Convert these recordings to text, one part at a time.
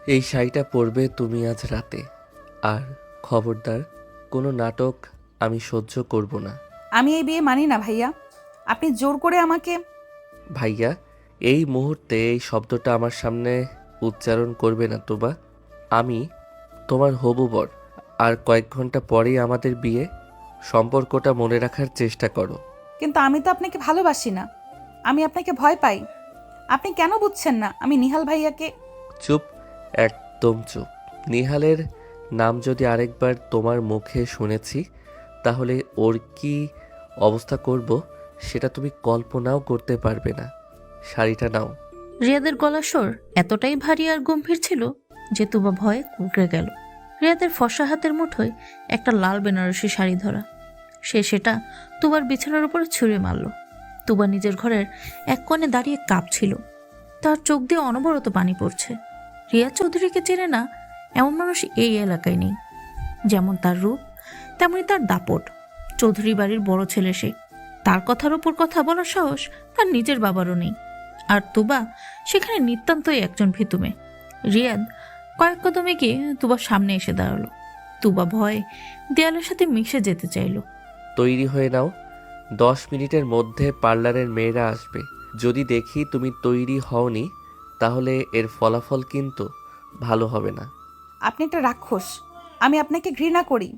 এই শাড়িটা পরবে তুমি আজ রাতে। আর খবরদার, কোনো নাটক আমি সহ্য করব না। আমি এই বিয়ে মানি না ভাইয়া। আপনি জোর করে আমাকে। ভাইয়া, এই মুহূর্তে এই শব্দটা আমার সামনে উচ্চারণ করবে না তোবা। আমি তোমার হবু বর। আর কয়েক ঘন্টা পরেই আমাদের বিয়ে। সম্পর্কটা মনে রাখার চেষ্টা করো। কিন্তু আমি তো আপনাকে ভালোবাসি না। আমি আপনাকে ভয় পাই। আপনি কেন বুঝছেন না? আমি নিহাল ভাইয়াকে। চুপ, একদম চুপ। নিহালের নাম যদি আরেকবার তোমার মুখে শুনেছি, তাহলে ওর কি অবস্থা করব সেটা তুমি কল্পনাও করতে পারবে না। শাড়িটা নাও। রিয়াদের গলার স্বর এতটাই ভারী আর গম্ভীর ছিল যে তুবা ভয়ে কুঁকড়ে গেল। রিয়াদের ফর্সা হাতের মুঠোয় একটা লাল বেনারসি শাড়ি ধরা। সে সেটা তুবার বিছানার উপরে ছুঁড়ে মারল। তুবা নিজের ঘরের এক কোণে দাঁড়িয়ে কাঁপছিল। তার চোখ দিয়ে অনবরত পানি পড়ছে। রিয়া চৌধুরীকে চেনে না এমন মানুষ এই এলাকায় নেই। যেমন তার রূপ, তেমনি তার দাপট। চৌধুরী বাড়ির বড় ছেলে সে। তার কথার ওপর কথা বলার সাহস তার নিজের বাবারও নেই। আর তুবা সেখানে নিতান্তই একজন ভীতু মেয়ে। রিয়াদ কয়েক কদমে গিয়ে তুবার সামনে এসে দাঁড়ালো। তুবা ভয়ে দেয়ালের সাথে মিশে যেতে চাইল। তৈরি হয়ে নাও। 10 মিনিটের মধ্যে পার্লারের মেয়েরা আসবে। যদি দেখি তুমি তৈরি হওনি, তাহলে এর ফলাফল কিন্তু ভালো হবে না। আপনি একটা রাক্ষস। আমি আপনাকে ঘৃণা করি।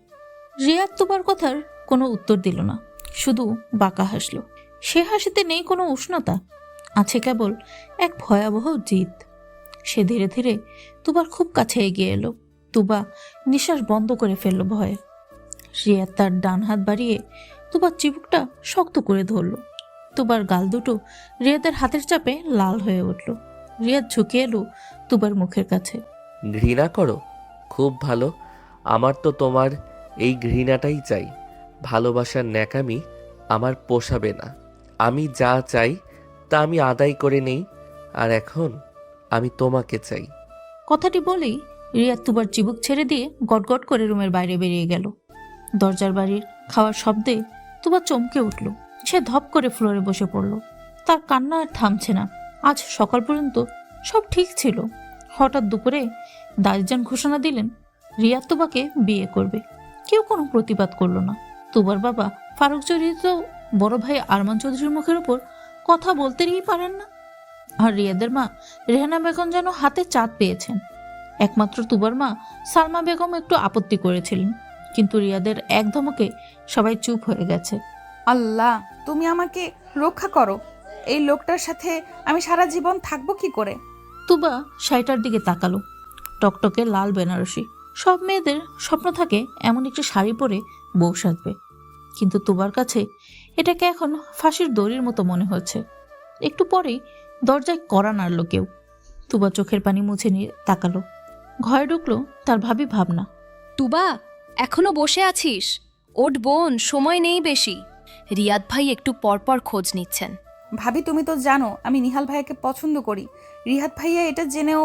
রিয়াদ তুবার কথার কোনো উত্তর দিল না, শুধু বাঁকা হাসল। সে হাসিতে নেই কোনো উষ্ণতা, আছে কেবল এক ভয়াবহ জিদ। সে ধীরে ধীরে তুবার খুব কাছে এগিয়ে এলো। তুবা নিঃশ্বাস বন্ধ করে ফেলল ভয়ে। রিয়াদ তার ডান হাত বাড়িয়ে তুবার চিবুকটা শক্ত করে ধরল। তুবার গাল দুটো রিয়াদের হাতের চাপে লাল হয়ে উঠল। রিয়াদ ঝুঁকে এলো তুবার মুখের কাছে। ঘৃণা করো? খুব ভালো। আমার তো তোমার এই ঘৃণাটাই চাই। ভালোবাসার ন্যাকামি আমার পোষাবে না। আমি যা চাই তা আমি আদায় করে নেই। আর এখন আমি তোমাকে চাই। কথাটি বলেই রিয়াদ তুবার চিবুক ছেড়ে দিয়ে গটগট করে রুমের বাইরে বেরিয়ে গেল। দরজার বাড়ির খাওয়ার শব্দে তুবা চমকে উঠল। সে ধপ করে ফ্লোরে বসে পড়ল। তার কান্না আর থামছে না। আজ সকাল পর্যন্ত সব ঠিক ছিল। হঠাৎ দুপুরে দাদিজান ঘোষণা দিলেন রিয়াদ তুবাকে বিয়ে করবে। কেউ কোনো প্রতিবাদ করলো না। তুবার বাবা ফারুক চৌধুরী তো বড় ভাই আরমান চৌধুরীর মুখের উপর কথা বলতেই পারেন না। আর রিয়াদের মা রেহানা বেগম যেন হাতে চাঁদ পেয়েছেন। একমাত্র তুবার মা সালমা বেগম একটু আপত্তি করেছিলেন, কিন্তু রিয়াদের এক ধমকে সবাই চুপ হয়ে গেছে। আল্লাহ, তুমি আমাকে রক্ষা করো। এই লোকটার সাথে আমি সারা জীবন থাকবো কি করে? তুবা শাড়িটার দিকে তাকালো। টকটকে লাল বেনারসি। সব মেয়েদের স্বপ্ন থাকে এমন একটি শাড়ি পরে বউ সাজবে, কিন্তু তুবার কাছে এটাকে এখন ফাঁসির দড়ির মতো মনে হচ্ছে। একটু পরেই দরজায় কড়া নাড়ল কেউ। তুবা চোখের পানি মুছে নিয়ে তাকালো। ঘরে ঢুকলো তার ভাবি ভাবনা। তুবা, এখনো বসে আছিস? ওঠ বোন, সময় নেই বেশি। রিয়াদ ভাই একটু পরপর খোঁজ নিচ্ছেন। ভাবি, তুমি তো জানো আমি নিহাল ভাইয়াকে পছন্দ করি। রিহাত ভাইয়া এটা জেনেও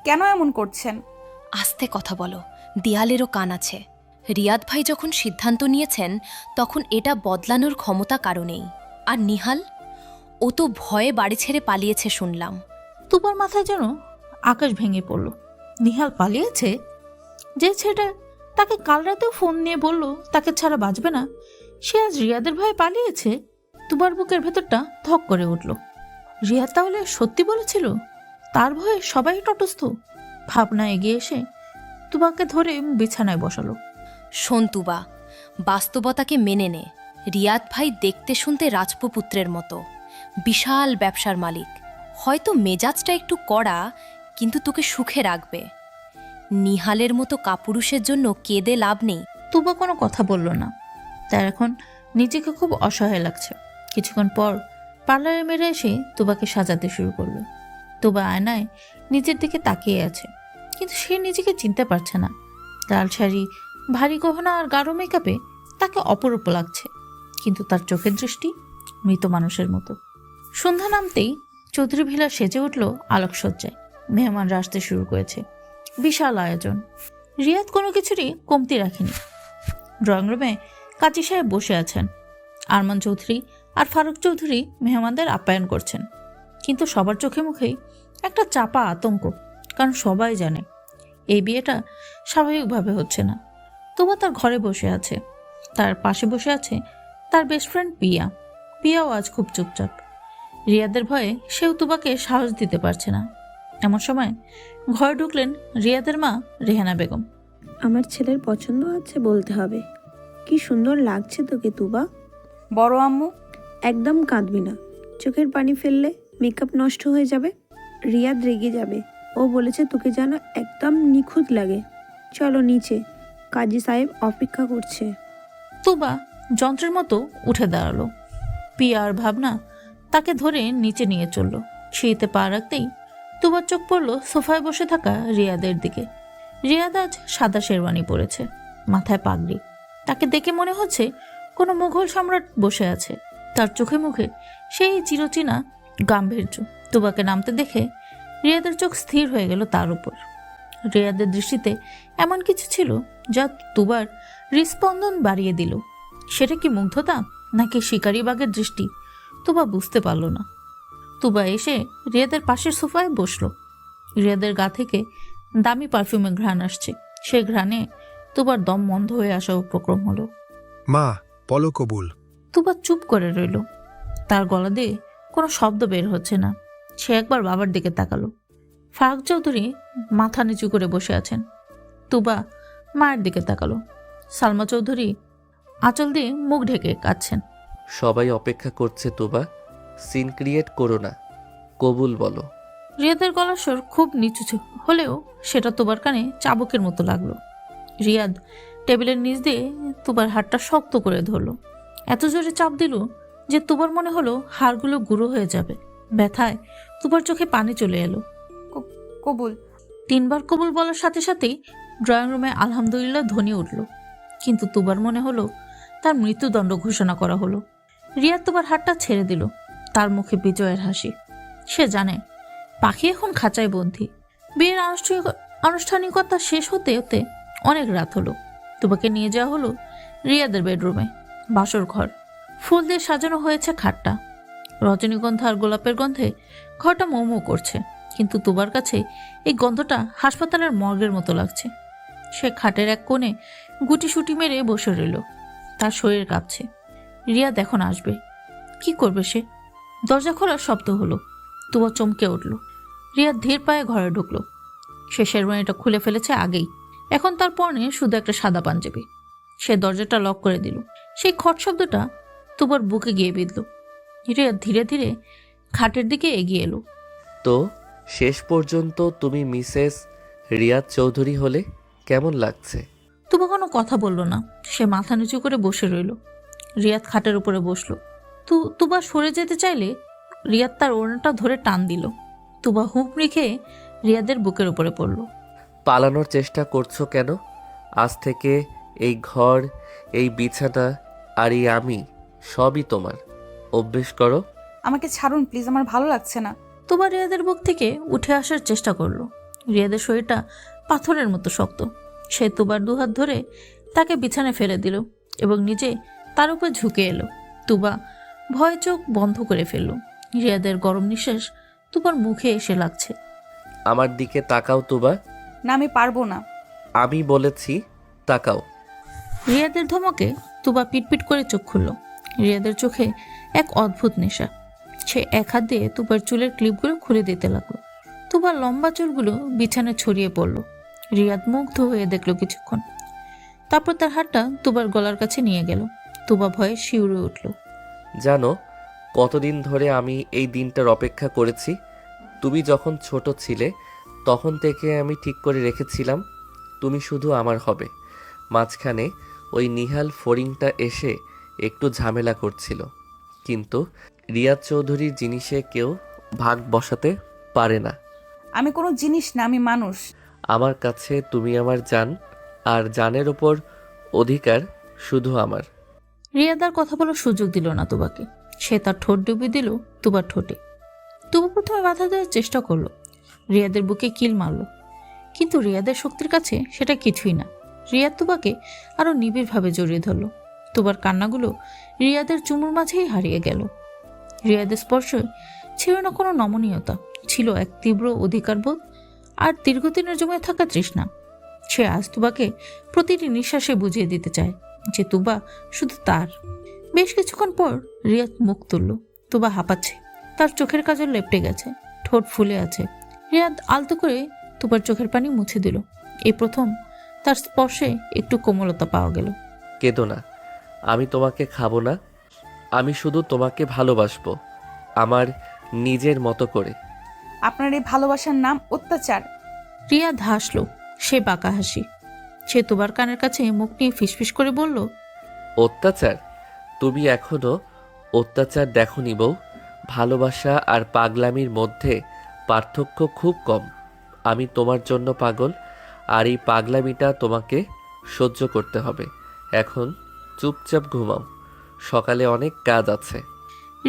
কেন এমন করছেন? আস্তে কথা বলো, দেয়ালেরও কান আছে। রিয়াদ ভাই যখন সিদ্ধান্ত নিয়েছেন তখন এটা বদলানোর ক্ষমতা কারো নেই। আর নিহাল, ও তো ভয়ে বাড়ি ছেড়ে পালিয়েছে শুনলাম। তুবার মাথায় যেন আকাশ ভেঙে পড়ল। নিহাল পালিয়েছে? যে ছেলেটা তাকে কাল রাতেও ফোন নিয়ে বলল তাকে ছাড়া বাঁচবে না, সে আজ রিয়াদের ভয়ে পালিয়েছে? তুবার বুকের ভেতরটা ধক করে উঠল। রিয়াদ তাহলে সত্যি বলেছিল? তার ভয়ে সবাই তটস্থ। ভাবনা এগিয়ে এসে তুবাকে ধরে বিছানায় বসালো। শোন তুবা, বাস্তবতাকে মেনে নে। রিয়াদ ভাই দেখতে শুনতে রাজপুত্রের মতো, বিশাল ব্যবসার মালিক। হয়তো মেজাজটা একটু কড়া, কিন্তু তোকে সুখে রাখবে। নিহালের মতো কাপুরুষের জন্য কেঁদে লাভ নেই। তুবা কোনো কথা বলল না। তার এখন নিজেকে খুব অসহায় লাগছে। কিছুক্ষণ পর পার্লারে মেরে এসে তুবাকে সাজাতে শুরু করলো। তুবা আয়নায় নিজের দিকে তাকিয়ে আছে, কিন্তু সে নিজেকে চিনতে পারছে না। লাল শাড়ি, ভারী গহনা আর গাঢ় মেকআপে তাকে অপরূপ লাগছে, কিন্তু তার চোখের দৃষ্টি মৃত মানুষের মতো। সন্ধ্যা নামতেই চৌধুরী ভিলা সেজে উঠল আলোকসজ্জায়। মেহমানরা আসতে শুরু করেছে। বিশাল আয়োজন। রিয়াদ কোনো কিছুরই কমতি রাখেনি। ড্রয়িং রুমে কাজী সাহেব বসে আছেন। আরমান চৌধুরী আর ফারুক চৌধুরী মেহমানদের আপ্যায়ন করছেন, কিন্তু সবার চোখে মুখেই একটা চাপা আতঙ্ক। কারণ সবাই জানে এই বিয়েটা স্বাভাবিকভাবে হচ্ছে না। তুবা তার ঘরে বসে আছে, তার পাশে বসে আছে তার বেস্ট ফ্রেন্ড পিয়া। পিয়াও আজ খুব চুপচাপ। রিয়াদের ভয়ে সেও তুবাকে সাহস দিতে পারছে না। এমন সময় ঘরে ঢুকলেন রিয়াদের মা রেহানা বেগম। আমার ছেলের পছন্দ আছে বলতে হবে। কি সুন্দর লাগছে তোকে তুবা। বড় আম্মু, একদম কাঁদবি না, চোখের পানি ফেললে মেকআপ নষ্ট হয়ে যাবে। রিয়াদ রেগে যাবে, ও বলেছে তোকে যেন একদম নিখুঁত লাগে। চলো নিচে, কাজী সাহেব অপেক্ষা করছে। তুবা যন্ত্রের মতো উঠে দাঁড়ালো। পিয়া আর ভাবনা তাকে ধরে নিচে নিয়ে চলল। সিঁড়িতে পা রাখতেই তুবার চোখ পড়ল সোফায় বসে থাকা রিয়াদের দিকে। রিয়াদ আজ সাদা শেরওয়ানি পরেছে, মাথায় পাগড়ি। তাকে দেখে মনে হচ্ছে কোনো মুঘল সম্রাট বসে আছে। তার চোখে মুখে সেই চিরচেনা গাম্ভীর্য। তুবাকে নামতে দেখে রিয়াদের চোখ স্থির হয়ে গেল তার উপর। রিয়াদের দৃষ্টিতে এমন কিছু ছিল যা তুবার হৃৎস্পন্দন বাড়িয়ে দিল। সেটা কি মুগ্ধতা নাকি শিকারি বাঘের দৃষ্টি তুবা বুঝতে পারল না। তুবা এসে রিয়াদের পাশের সোফায় বসলো। রিয়াদের গা থেকে দামি পারফিউমের ঘ্রাণ আসছে। সেই ঘ্রাণে তুবার দম বন্ধ হয়ে আসা উপক্রম হলো। মা, বলো কবুল। তুবা চুপ করে রইল। তার গলা দিয়ে কোনো শব্দ বের হচ্ছে না। সে একবার বাবার দিকে তাকালো। ফারাক চৌধুরী মাথা নিচু করে বসে আছেন। তুবা মায়ের দিকে তাকালো। সালমা চৌধুরী আঁচল দিয়ে মুখ ঢেকে কাঁদছেন। সবাই অপেক্ষা করছে তুবা, সিন ক্রিয়েট করো না, কবুল বলো। রিয়াদের গলার স্বর খুব নিচু হলেও সেটা তুবার কানে চাবুকের মতো লাগলো। রিয়াদ টেবিলের নিচ দিয়ে তুবার হাতটা শক্ত করে ধরলো। এত জোরে চাপ দিল যে তুবার মনে হলো হাড়গুলো গুঁড়ো হয়ে যাবে। ব্যথায় তুবার চোখে পানি চলে এলো। কবুল। 3 বার কবুল বলার সাথে সাথেই ড্রয়িং রুমে আলহামদুলিল্লাহ ধ্বনি উঠল। কিন্তু তুবার মনে হলো তার মৃত্যুদণ্ড ঘোষণা করা হলো। রিয়াদ তুবার হাতটা ছেড়ে দিল। তার মুখে বিজয়ের হাসি। সে জানে পাখি এখন খাঁচায় বন্দী। বিয়ের আনুষ্ঠানিকতা শেষ হতে হতে অনেক রাত হলো। তুবাকে নিয়ে যাওয়া হলো রিয়াদের বেডরুমে। বাসর ঘর, ফুল দিয়ে সাজানো হয়েছে খাটটা। রজনীগন্ধা আর গোলাপের গন্ধে ঘরটা মৌ মৌ করছে। কিন্তু তুবার কাছে এই গন্ধটা হাসপাতালের মর্গের মতো লাগছে। সে খাটের এক কোণে গুটিসুটি মেরে বসে রইল। তার শরীর কাঁপছে। রিয়াদ এখন আসবে। কি করবে সে? দরজা খোলার শব্দ হলো। তুবা চমকে উঠল। রিয়াদ ধীর পায়ে ঘরে ঢুকলো। সে শেরওয়ানিটা খুলে ফেলেছে আগেই। এখন তার পরনে শুধু একটা সাদা পাঞ্জাবি। সে দরজাটা লক করে দিল। সেই খট শব্দটা তুবার বুকে গিয়ে বিঁধল। রিয়াদ ধীরে ধীরে খাটের দিকে এগিয়ে এলো। তো শেষ পর্যন্ত তুমি মিসেস রিয়াদ চৌধুরী হলে, কেমন লাগছে? তুবা কোনো কথা বলল না। সে মাথা নিচু করে বসে রইল। রিয়াদ খাটের উপরে বসলো। তুবা সরে যেতে চাইলে রিয়াদ তার ওড়নাটা ধরে টান দিল। তুবা হুঁক রেখে রিয়াদের বুকের উপরে পড়ল। পালানোর চেষ্টা করছো কেন? আজ থেকে এই ঘর, এই বিছানা আর এই আমি সবই তোমার। অভ্যেস করো। আমাকে ছাড়ুন প্লিজ, আমার ভালো লাগছে না। তুবা রিয়াদের বুক থেকে উঠে আসার চেষ্টা করলো। রিয়াদের শরীরটা পাথরের মতো শক্ত। সে তুবার দুহাত ধরে তাকে বিছানায় ফেলে দিল এবং নিজে তার উপর ঝুঁকে এলো। তুবা ভয়ে চোখ বন্ধ করে ফেলল। রিয়াদের গরম নিঃশ্বাস তুবার মুখে এসে লাগছে। আমার দিকে তাকাও তুবা। না, আমি পারবো না। আমি বলেছি তাকাও। রিয়াদের ধমকে তুবা পিটপিট করে চোখ খুলল। রিয়াদের চোখে এক অদ্ভুত নেশা। সে এক হাত দিয়ে তুবার চুলের ক্লিপগুলো খুলে দিতে লাগলো। তুবার লম্বা চুলগুলো বিছানায় ছড়িয়ে পড়ল। রিয়াদ মুগ্ধ হয়ে দেখল কিছুক্ষণ। তারপর তার হাতটা তুবার গলার কাছে নিয়ে গেল। তুবা ভয়ে শিউরে উঠল। জানো কতদিন ধরে আমি এই দিনটার অপেক্ষা করেছি? তুমি যখন ছোট ছিলে তখন থেকে আমি ঠিক করে রেখেছিলাম তুমি শুধু আমার হবে। মাঝখানে ওই নিহাল ফড়িংটা এসে একটু ঝামেলা করছিল, কিন্তু রিয়াদ চৌধুরীর জিনিসে কেউ ভাগ বসাতে পারে না। আমি কোনো জিনিস না, আমি মানুষ। আমার কাছে তুমি আমার জান, আর জানের ওপর অধিকার শুধু আমার। রিয়াদ আর কথা বলার সুযোগ দিল না তুবাকে। সে তার ঠোঁট ডুবিয়ে দিল তুবার ঠোঁটে। তুবা প্রথমে বাধা দেওয়ার চেষ্টা করলো। রিয়াদের বুকে কিল মারল, কিন্তু রিয়াদের শক্তির কাছে সেটা কিছুই না। রিয়াদ তুবাকে আরো নিবিড়ভাবে জড়িয়ে ধরল। তুবার কান্নাগুলো রিয়াদের চুমুর মাঝেই হারিয়ে গেল। রিয়াদের স্পর্শে ছিল না কোনো নমনীয়তা, ছিল এক তীব্র অধিকারবোধ আর দীর্ঘদিনের জমে থাকা তৃষ্ণা। সে আজ তুবাকে প্রতিটি নিঃশ্বাসে বুঝিয়ে দিতে চায় যে তুবা শুধু তার। বেশ কিছুক্ষণ পর রিয়াদ মুখ তুলল। তুবা হাঁপাচ্ছে, তার চোখের কাজল লেপটে গেছে, ঠোঁট ফুলে আছে। রিয়াদ আলতো করে তুবার চোখের পানি মুছে দিল। এই প্রথম তার স্পর্শে একটু কোমলতা পাওয়া গেল। কেঁদো না, আমি তোমাকে খাবো না। আমি শুধু তোমাকে ভালোবাসবো, আমার নিজের মতো করে। আপনার এই ভালোবাসার নাম অত্যাচার। রিয়াদ হাসল, সে বাঁকা হাসি। সে তুবার কানের কাছে মুখ নিয়ে ফিসফিস করে বলল, অত্যাচার? তুমি এখনো অত্যাচার দেখোনি বউ। ভালোবাসা আর পাগলামির মধ্যে পার্থক্য খুব কম। আমি তোমার জন্য পাগল, আর এই পাগলামিটা তোমাকে সহ্য করতে হবে। এখন চুপচাপ ঘুমাও, সকালে অনেক কাজ আছে।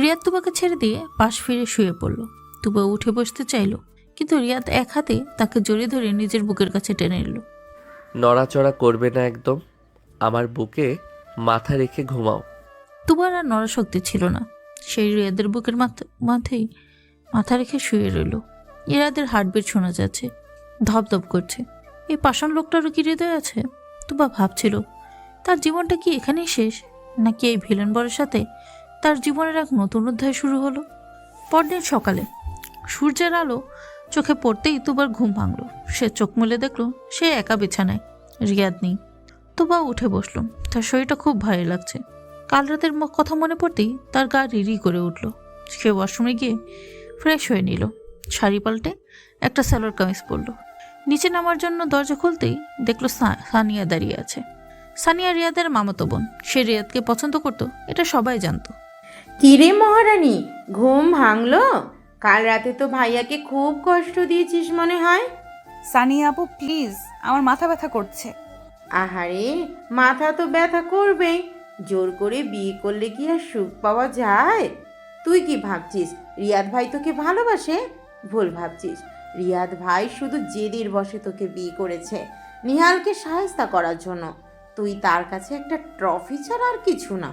রিয়াদ তুবাকে ছেড়ে দিয়ে পাশ ফিরে শুয়ে পড়ল। তুবা উঠে বসতে চাইল, কিন্তু রিয়াদ এক হাতে তাকে জড়িয়ে ধরে নিজের বুকের কাছে টেনে নিল। নড়াচড়া করবে না একদম, আমার বুকে মাথা রেখে ঘুমাও। তুবার আর নড়াশক্তি ছিল না। সেই রিয়াদের বুকের মাথায় মাথা রেখে শুয়ে রইল। রিয়াদের হার্টবিট শোনা যাচ্ছে, ধপধপ করছে। এই পাষাণ লোকটারও কি হৃদয় আছে? তুবা ভাবছিল, তার জীবনটা কি এখানেই শেষ, নাকি এই ভিলেন বরের সাথে তার জীবনের এক নতুন অধ্যায় শুরু হলো। পরদিন সকালে সূর্যের আলো চোখে পড়তেই তুবার ঘুম ভাঙল। সে চোখ মেলে দেখল সে একা বিছানায়, রিয়াদ নেই। তুবা উঠে বসল, তার শরীরটা খুব ভারী লাগছে। কাল রাতের কথা মনে পড়তেই তার গা রিরি করে উঠল। সে ওয়াশরুমে গিয়ে ফ্রেশ হয়ে নিল, শাড়ি পাল্টে একটা সালোয়ার কামিজ পরল। নিচে নামার জন্য দরজা খুলতেই দেখলো সানিয়া দাঁড়িয়ে আছে। সানিয়া রিয়াদের মামাতো বোন। সে রিয়াদকে পছন্দ করত, এটা সবাই জানতো। কিরে মহারানী, ঘুম ভাঙলো? কাল রাতে তো ভাইয়াকে খুব কষ্ট দিয়েছিস মনে হয়। সানিয়া আপু প্লিজ, আমার মাথা ব্যথা করছে। আহারে, মাথা তো ব্যথা করবেই। জোর করে বিয়ে করলে কি আর সুখ পাওয়া যায়? তুই কি ভাবছিস রিয়াদ ভাই তোকে ভালোবাসে? ভুল ভাবছিস। রিয়াদ ভাই শুধু জেদের বশে তোকে বিয়ে করেছে, নিহালকে সাহায্য করার জন্য। তুই তার কাছে একটা ট্রফি ছাড়া আর কিছু না।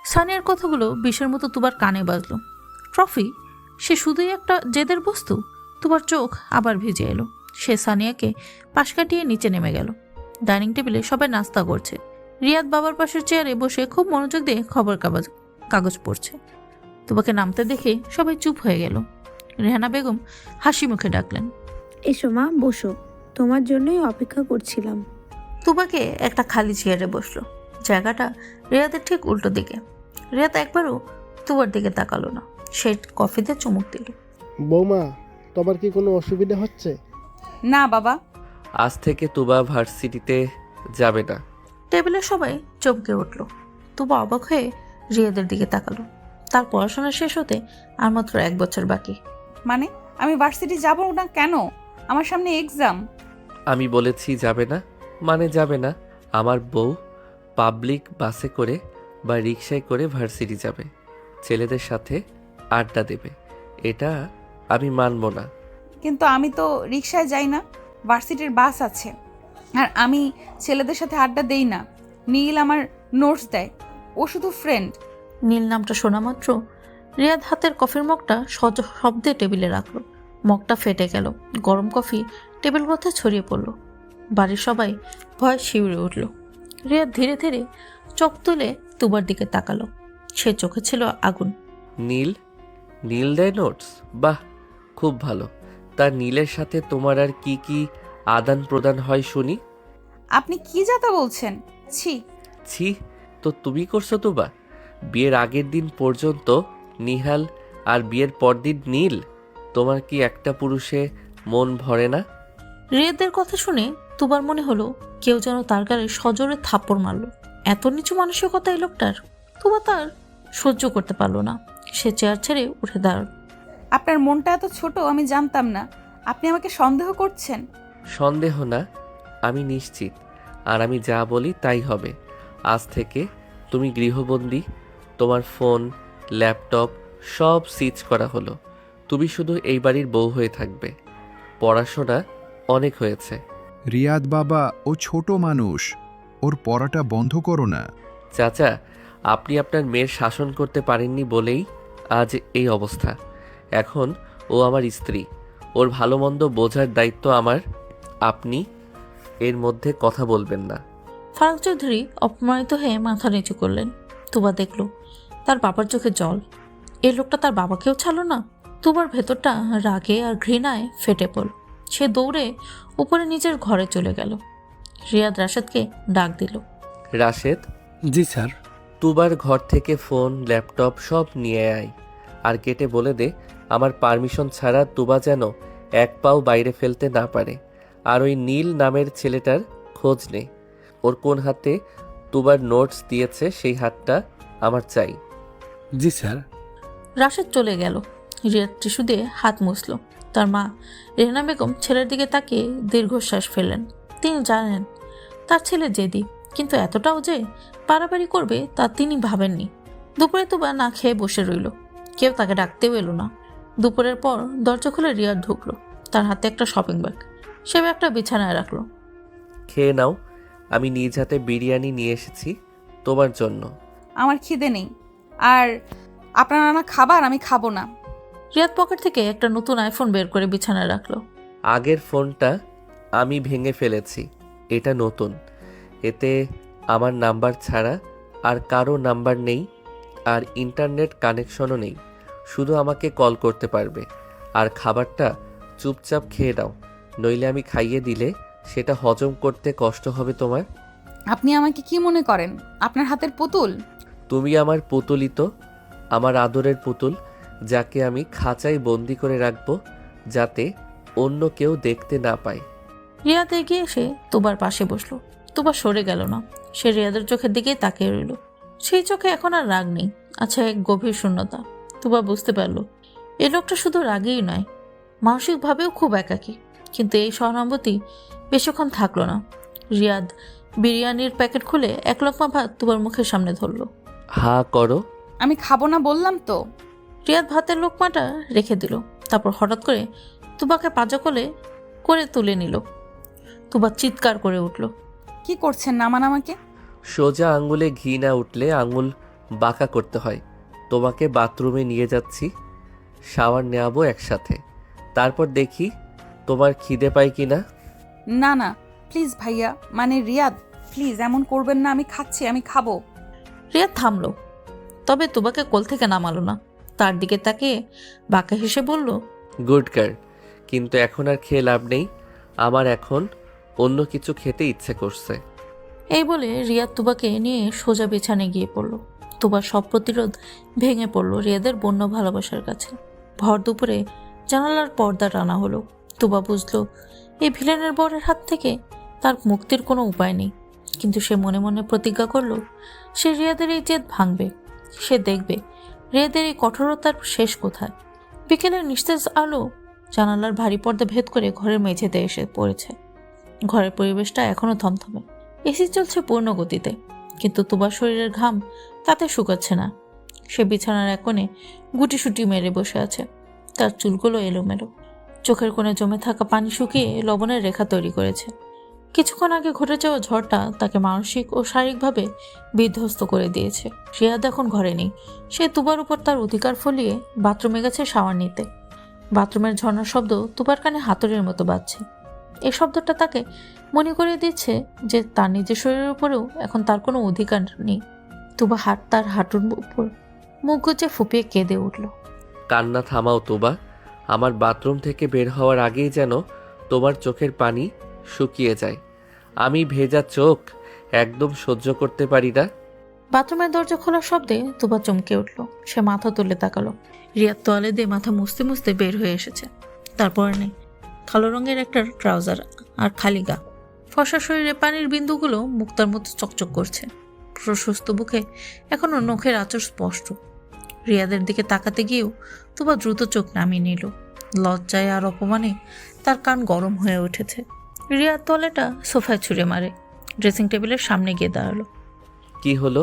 সানিয়ার কথাগুলো বিষের মতো তুবার কানে বাজলো। ট্রফি? সে শুধুই একটা জেদের বস্তু? তুবার চোখ আবার ভিজে এলো। সে সানিয়াকে পাশ কাটিয়ে নিচে নেমে গেল। ডাইনিং টেবিলে সবাই নাস্তা করছে। রিয়াদ বাবার পাশের চেয়ারে বসে খুব মনোযোগ দিয়ে খবর কাগজ পড়ছে। তুবাকে নামতে দেখে সবাই চুপ হয়ে গেল। রেহানা বেগম হাসি মুখে ডাকলেন, এসো মা, বসো, তোমার জন্যই অপেক্ষা করছিলাম। তুবাকে একটা খালি চেয়ারে বসলো, জায়গাটা রিয়াদের ঠিক উল্টো দিকে। রিয়াদ একবারও তুবার দিকে তাকালো না। সে কফিতে চুমুক দিল। বৌমা, তোমার কি কোনো অসুবিধা হচ্ছে? না বাবা। আজ থেকে তুবা ভার্সিটিতে যাবে না। টেবিলে সবাই চমকে উঠল। তুবা অবাক হয়ে রিয়াদের দিকে তাকালো। তার পড়াশোনা শেষ হতে আর মাত্র 1 বছর বাকি। মানে আমি ভার্সিটি যাব না কেন? আমার সামনে এক্সাম। আমি বলেছি যাবে না মানে যাবে না। আমার বউ পাবলিক বাসে করে বা রিকশায় করে ভার্সিটি যাবে, ছেলেদের সাথে আড্ডা দেবে, এটা আমি মানব না। কিন্তু আমি তো রিকশায় যাই না, ভার্সিটির বাস আছে। আর আমি ছেলেদের সাথে আড্ডা দেই না। নীল আমার নোটস দেয়, ও শুধু ফ্রেন্ড। নীল নামটা শোনা মাত্র রিয়াদ হাতের কফির মগটা শব্দে টেবিলে রাখলো। মগটা ফেটে গেল। গরম কফি টেবিল পথে ছড়িয়ে পড়ল। বাড়ির সবাই ভয় শিউরে উঠল। রিয়াদ ধীরে ধীরে চোখ তুলে তুবার দিকে তাকালো। সে চোখে ছিল আগুন। নীল? নীল দেয় নোটস? বাহ, খুব ভালো। তার নীলের সাথে তোমার আর কি কি আদান প্রদান হয় শুনি? আপনি কি যাতা বলছেন? ছি। ছি তো তুমি করছো তো বা? বিয়ের আগের দিন পর্যন্ত নিহাল আর বিয়ের পরদিন নীল। তোমার কি একটা পুরুষে মন ভরে না? রিয়াদের কথা শুনে তুবার মনে হলো কেউ যেন তার গালে সজোরে থাপ্পড় মারলো। এত নিচু মানসিকতা এই লোকটার। তুবা তার সহ্য করতে পারলো না। সে চেয়ার ছেড়ে উঠে দাঁড়াল। আপনার মনটা এত ছোট আমি জানতাম না। আপনি আমাকে সন্দেহ করছেন? সন্দেহ না, আমি নিশ্চিত। আর আমি যা বলি তাই হবে। আজ থেকে তুমি গৃহবন্দী। তোমার ফোন, ল্যাপটপ সব সিজ করা হলো। তুমি শুধু এই বাড়ির বউ হয়ে থাকবে। পড়াশোনা অনেক হয়েছে। রিয়াদ বাবা, ও ছোট মানুষ, ওর পড়াটা বন্ধ করো না। চাচা, আপনি আপনার মেয়ের শাসন করতে পারেননি বলেই আজ এই অবস্থা। এখন ও আমার স্ত্রী, ও ওর ভালো মন্দ বোঝার দায়িত্ব আমার। আপনি এর মধ্যে কথা বলবেন না। ফারাক চৌধুরী অপমানিত হয়ে মাথা নিচু করলেন। তুবা দেখল তার বাবার চোখে জল। এই লোকটা তার বাবাকেও ছাড়লো না। তুবার ভেতরটা রাগে আর ঘৃণায় ফেটে পড়ল। সে দৌড়ে উপরে নিজের ঘরে চলে গেল। রিয়াদ রাশেদকে ডাক দিল। রাশেদ, জি স্যার। তুবার ঘর থেকে ফোন, ল্যাপটপ সব নিয়ে আয়। আর কেটে বলে দে আমার পারমিশন ছাড়া তুবা যেন এক পাও বাইরে ফেলতে না পারে। আর ওই নীল নামের ছেলেটার খোঁজ নে। ওর কোন হাতে তুবার নোটস দিয়েছে সেই হাতটা আমার চাই। জি স্যার। রাশেদ চলে গেল। রিয়াদ টিস্যু দিয়ে হাত মুছল। তার মা রেহনা বেগম ছেলের দিকে তাকিয়ে দীর্ঘশ্বাস ফেললেন। তিনি জানেন তার ছেলে জেদি, কিন্তু এতটাও যে বাড়াবাড়ি করবে তা তিনি ভাবেননি। দুপুরে তুবা না খেয়ে বসে রইল। কেউ তাকে ডাকতেও এলো না। দুপুরের পর দরজা খুলে রিয়াদ ঢুকলো। তার হাতে একটা শপিং ব্যাগ। সে ব্যাগটা বিছানায় রাখলো। খেয়ে নাও, আমি নিজ হাতে বিরিয়ানি নিয়ে এসেছি তোমার জন্য। আমার খিদে নেই, আর আপনার নানা খাবার আমি খাবো না। রিয়াদ পকেট থেকে একটা নতুন আইফোন বের করে বিছানায় রাখলো। আগের ফোনটা আমি ভেঙে ফেলেছি, এটা নতুন। এতে আমার নাম্বার ছাড়া আর কারো নাম্বার নেই, আর ইন্টারনেট কানেকশনও নেই। শুধু আমাকে কল করতে পারবে। আর খাবারটা চুপচাপ খেয়ে নাও, নইলে আমি খাইয়ে দিলে সেটা হজম করতে কষ্ট হবে তোমার। আপনি আমাকে কি মনে করেন, আপনার হাতের পুতুল? তুমি আমার পুতুলই তো, আমার আদরের পুতুল, যাকে আমি খাঁচায় বন্দি করে রাখবো যাতে অন্য কেউ দেখতে না পায়। রিয়াদ এগিয়ে এসে তুবার পাশে বসলো। তুবা সরে গেল না। সে রিয়াদের চোখের দিকে তাকিয়ে রইল। সেই চোখে এখন আর রাগ নেই, আছে এক গভীর শূন্যতা। তুবা বুঝতে পারল এই লোকটা শুধু রাগেই নয়, মানসিকভাবেও খুব একাকী। কিন্তু এই সহানুভূতি বেশিক্ষণ থাকলো না। রিয়াদ বিরিয়ানির প্যাকেট খুলে এক লোকমা ভাত তুবার মুখের সামনে ধরল। হা করো। আমি খাবো না বললাম তো। রিয়াদ ভাতের লোকমাটা রেখে দিল। তারপর হঠাৎ করে তুবাকে পাজা করে তুলে নিল। তুবা চিৎকার করে উঠল। কি করছেন, নামান আমাকে। সোজা আঙ্গুলে ঘি না উঠলে আঙুল বাঁকা করতে হয়। তোমাকে বাথরুমে নিয়ে যাচ্ছি, শাওয়ার নেওয়াবো একসাথে, তারপর দেখি তোমার খিদে পাই কিনা। না না প্লিজ ভাইয়া, মানে রিয়াদ প্লিজ এমন করবেন না। আমি খাচ্ছি, আমি খাবো। রিয়াদ থামলো, তবে তুবাকে কোল থেকে নামালো না। তার দিকে তাকিয়ে বাঁকা হেসে বলল, গুড গার্ল, কিন্তু এখন আর খেয়ে লাভ নেই। আমার এখন অন্য কিছু খেতে ইচ্ছে করছে। এই বলে রিয়াদ তুবাকে নিয়ে সোজা বিছানে গিয়ে পড়ল। তুবার সব প্রতিরোধ ভেঙে পড়ল রিয়াদের বন্য ভালোবাসার কাছে। ভর দুপুরে জানালার পর্দা টানা হলো। তুবা বুঝলো এই ভিলেনের বরের হাত থেকে তার মুক্তির কোনো উপায় নেই। কিন্তু সে মনে মনে প্রতিজ্ঞা করলো সে রিয়াদের এই জেদ ভাঙবে। সে দেখবে রিয়াদের এই কঠোরতার শেষ কোথায়। বিকেলের নিস্তেজ আলো জানালার ভারী পর্দা ভেদ করে ঘরের মেঝেতে এসে পড়েছে। ঘরের পরিবেশটা এখনো থমথমে। এসি চলছে পূর্ণ গতিতে, কিন্তু তুবার শরীরের ঘাম তাতে শুকাচ্ছে না। সে বিছানার এক কোণে গুটিসুটি মেরে বসে আছে। তার চুলগুলো এলোমেলো, চোখের কোণে জমে থাকা পানি শুকিয়ে লবণের রেখা তৈরি করেছে। কিছুক্ষণ আগে ঘটে যাওয়া ঝড়টা তাকে মানসিক ও শারীরিকভাবে বিধ্বস্ত করে দিয়েছে। রিয়াদ এখন ঘরে নেই। সে তুবার উপর তার অধিকার ফলিয়ে বাথরুমে গেছে শাওয়ার নিতে। বাথরুমের ঝর্ণার শব্দ তুবার কানে হাতুড়ির মতো বাজছে। এই শব্দটা তাকে মনে করিয়ে দিচ্ছে যে তার নিজের শরীরের উপরেও এখন তার কোনো অধিকার নেই। তুবা তার হাঁটুর উপর মুখ গুজে ফুপিয়ে কেঁদে উঠল। কান্না থামাও তোবা, আমার বাথরুম থেকে বের হওয়ার আগেই যেন তোমার চোখের পানি শুকিয়ে যায়। আমি ভেজা চোখ একদম সহ্য করতে পারি না। বাথরুমের দরজা খোলার শব্দে তুবা চমকে উঠল। সে মাথা তুলে তাকালো। রিয়াদ তোয়ালে দিয়ে মাথা মুছতে মুছতে বের হয়ে এসেছে। তারপর নেই কালো রঙের একটা ট্রাউজার আর খালি গা। ফর্সা শরীরে পানির বিন্দুগুলো মুক্তার মতো চকচক করছে। প্রশস্ত বুকে এখনো নখের আঁচড় স্পষ্ট। রিয়াদের দিকে তাকাতে গিয়েও তুবা দ্রুত চোখ নামিয়ে নিল। লজ্জায় আর অপমানে তার কান গরম হয়ে উঠেছে। রিয়াদ তলেটা সোফায় ছুঁড়ে মারে, ড্রেসিং টেবিলের সামনে গিয়ে দাঁড়ালো। কি হলো?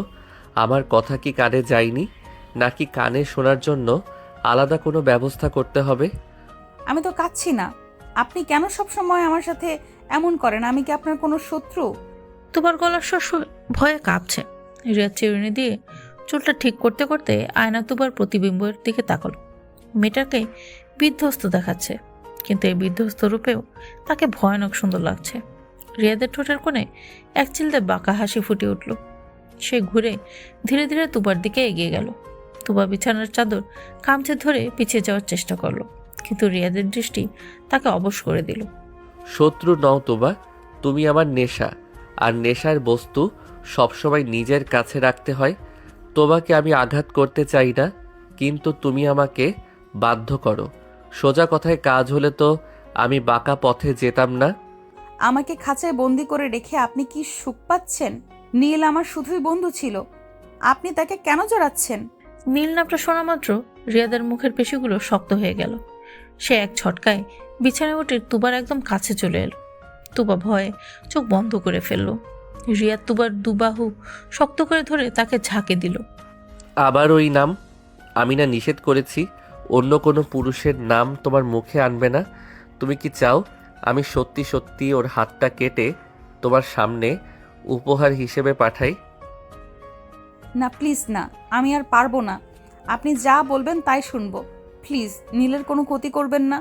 আমার কথা কি কানে যায়নি, নাকি কানে শোনার জন্য আলাদা কোনো ব্যবস্থা করতে হবে? আমি তো কাচ্ছি না, আপনি কেন সব সময় আমার সাথে এমন করেন? আমি কি আপনার কোনো শত্রু? তুবার গলার স্বর ভয়ে কাঁপছে। রিয়াদ চিরুনি দিয়ে চুলটা ঠিক করতে করতে আয়না তুবার প্রতিবিম্বের দিকে তাকালো। মেয়েটাকে বিধ্বস্ত দেখাচ্ছে। কিন্তু এই বিধ্বস্ত রূপেও তাকে ভয়ানক সুন্দর লাগছে। রিয়াদের ঠোঁটের কোণে এক চিলতে বাঁকা হাসি ফুটে উঠল। সে ঘুরে ধীরে ধীরে তুবার দিকে এগিয়ে গেল। তুবা বিছানার চাদর খামচে ধরে পিছিয়ে যাওয়ার চেষ্টা করলো, কিন্তু রিয়াদের দৃষ্টি তাকে অবশ করে দিল। শত্রু নও তোবা, তুমি আমার নেশা, আর নেশার বস্তু সবসময় নিজের কাছে রাখতে হয়। তোমাকে আমি আঘাত করতে চাই না, কিন্তু তুমি আমাকে বাধ্য করো। সোজা কথায় কাজ হলে তো আমি বাঁকা পথে যেতাম না। আমাকে খাঁচায় বন্দি করে রেখে আপনি কি সুখ পাচ্ছেন? নীল আমার শুধুই বন্ধু ছিল, আপনি তাকে কেন জড়াচ্ছেন? নীল নামটা শোনা মাত্র রিয়াদের মুখের পেশিগুলো শক্ত হয়ে গেল। সে এক ছটকায় বিছানায় উঠে তুবার একদম কাছে চলে এলো। তুবা ভয়ে চোখ বন্ধ করে ফেলল। রিয়াদ তুবার দুবাহু শক্ত করে ধরে তাকে ঝাঁকে দিল। আবার ওই নাম? আমি না নিষেধ করেছি অন্য কোনো পুরুষের নাম তোমার মুখে আনবে না? তুমি কি চাও আমি সত্যি সত্যি ওর হাতটা কেটে তোমার সামনে উপহার হিসেবে পাঠাই? না প্লিজ না, আমি আর পারবো না। আপনি যা বলবেন তাই শুনবো। প্লিজ নীলের কোনো ক্ষতি করবেন না।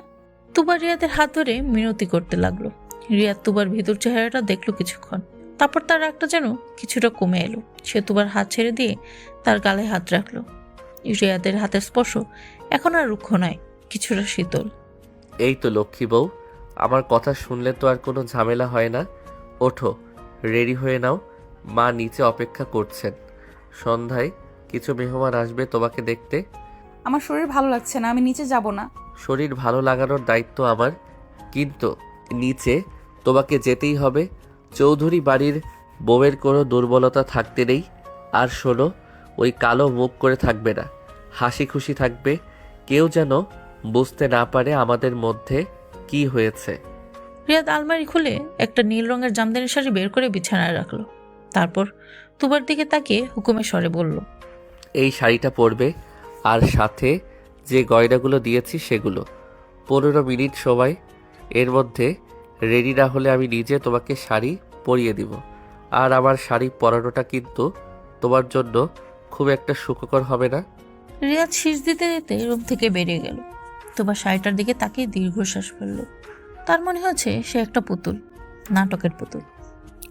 তুবা রিয়াদের হাত ধরে মিনতি করতে লাগলো। রিয়াদ তুবার ভেতর চেহারাটা দেখলো কিছুক্ষণ, তারপর তার একটা যেন কিছুটা কমে এলো। সে তুবার হাত ছেড়ে দিয়ে তার গালে হাত রাখলো। রিয়াদের হাতের স্পর্শ এখন আর রুক্ষ নয়, কিছুটা শীতল। এই তো লক্ষ্মী বউ, আমার কথা শুনলে তো আর কোনো ঝামেলা হয় না। ওঠো, রেডি হয়ে নাও, মা নিচে অপেক্ষা করছেন। সন্ধ্যায় কিছু মেহমান আসবে তোমাকে দেখতে। আমার শরীর ভালো লাগছে না, আমি নিচে যাব না। শরীর ভালো লাগানোর দায়িত্ব আমার, কিন্তু নিচে তোমাকে যেতেই হবে। চৌধুরী বাড়ির বউয়ের কোনো দুর্বলতা থাকতে নেই। আর শোনো, ওই কালো মুখ করে থাকবে না, হাসি খুশি থাকবে। কেউ যেন বুঝতে না পারে আমাদের মধ্যে কি হয়েছে। রিয়াদ আলমারি খুলে একটা নীল রঙের জামদানি শাড়ি বের করে বিছানায় রাখলো। তারপর তুবার দিকে তাকিয়ে হুকুমের স্বরে বলল, এই শাড়িটা পরবে, আর সাথে যে গয়নাগুলো দিয়েছি সেগুলো। 15 মিনিট সময়, এর মধ্যে রেডি না হলে আমি নিজে তোমাকে শাড়ি পরিয়ে দিব। আর আমার শাড়ি পরানোটা কিন্তু তোমার জন্য খুব একটা সুখকর হবে না। রিয়াদ শীষ দিতে দিতে রুম থেকে বেরিয়ে গেল। তুবা শাড়িটার দিকে তাকিয়ে দীর্ঘশ্বাস ফেলল। তার মনে হচ্ছে সে একটা পুতুল, নাটকের পুতুল,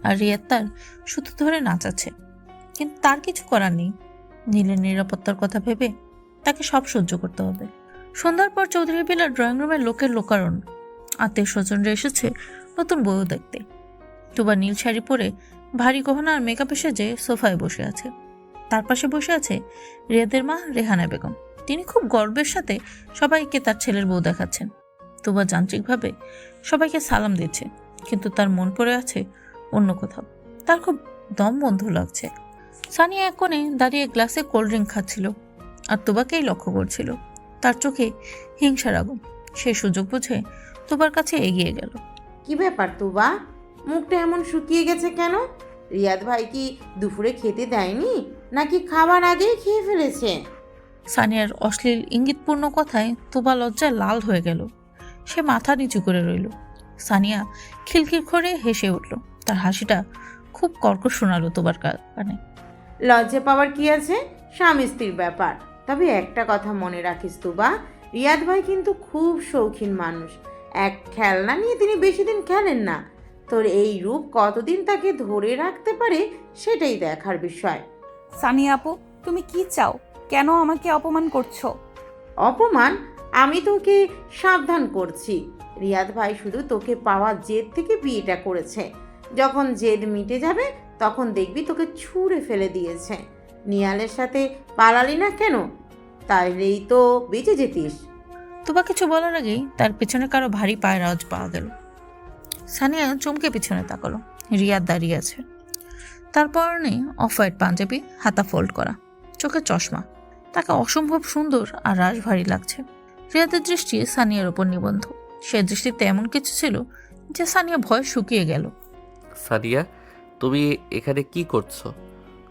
আর রিয়াদ তার সুতো ধরে নাচাচ্ছে। কিন্তু তার কিছু করার নেই। নীলের নিরাপত্তার কথা ভেবে তাকে সব সহ্য করতে হবে। সন্ধ্যার পর চৌধুরী বিলার ড্রয়িং রুমের লোকের লোকারণ। আত্মীয় স্বজনরা এসেছে নতুন বউ দেখতে। তুবা নীল শাড়ি পরে ভারী গহনা আর মেকআপে সেজে সোফায় বসে আছে। তার পাশে বসে আছে রিয়াদের মা রেহানা বেগম। তিনি খুব গর্বের সাথে সবাইকে তার ছেলের বউ দেখাচ্ছেন। তুবা যান্ত্রিকভাবে সবাইকে সালাম দিচ্ছে, কিন্তু তার মন পড়ে আছে অন্য কোথাও। তার খুব দম বন্ধ লাগছে। সানিয়া এক কোণে দাঁড়িয়ে গ্লাসে কোল্ড ড্রিঙ্ক খাচ্ছিল আর তুবাকেই লক্ষ্য করছিল। তার চোখে হিংসার আগুন। সেই সুযোগ বুঝে তুবার কাছে এগিয়ে গেল। কি ব্যাপার তুবা, মুখটা এমন শুকিয়ে গেছে কেন? রিয়াদ ভাই কি দুপুরে খেতে দেয়নি, নাকি খাবার আগেই খেয়ে ফেলেছে? সানিয়ার অশ্লীল ইঙ্গিতপূর্ণ কথায় তুবা লজ্জায় লাল হয়ে গেল। সে মাথা নিচু করে রইল। সানিয়া খিলখিল করে হেসে উঠল। তার হাসিটা খুব কর্কশ শোনালো তুবার কানে। লজ্জা পাওয়ার কি আছে, স্বামী স্ত্রীর ব্যাপার। তবে একটা কথা মনে রাখিস তুবা, রিয়াদ ভাই কিন্তু খুব শৌখিন মানুষ। এক খেলনা নিয়ে তিনি বেশি দিন খেলেন না। তোর এই রূপ কতদিন তাকে ধরে রাখতে পারে সেটাই দেখার বিষয়। সানিয়া আপু, তুমি কি চাও? কেন আমাকে অপমান করছো? অপমান? আমি তোকে সাবধান করছি। রিয়াদ ভাই শুধু তোকে পাওয়ার জেদ থেকে বিয়েটা করেছে। যখন জেদ মিটে যাবে তখন দেখবি তোকে ছুঁড়ে ফেলে দিয়েছে। নিয়ালের সাথে পালালি না কেন? তাইলেই তো বেঁচে যেতিস। তুবা কিছু বলার আগেই তার পেছনে কারো ভারী পায়ের আওয়াজ পাওয়া গেল। সানিয়া চমকে পিছনে তাকালো। রিয়াদ দাঁড়িয়ে আছে। তার পরনে অফ হোয়াইট পাঞ্জাবি, হাতা ফোল্ড করা, চোখে চশমা। তাকে অসম্ভব সুন্দর আর রাশ ভারী লাগছে। রিয়াদের দৃষ্টি সানিয়ার ওপর নিবন্ধ। সে দৃষ্টিতে এমন কিছু ছিল যে সানিয়া ভয় শুকিয়ে গেল। সানিয়া, তুমি এখানে কি করছো?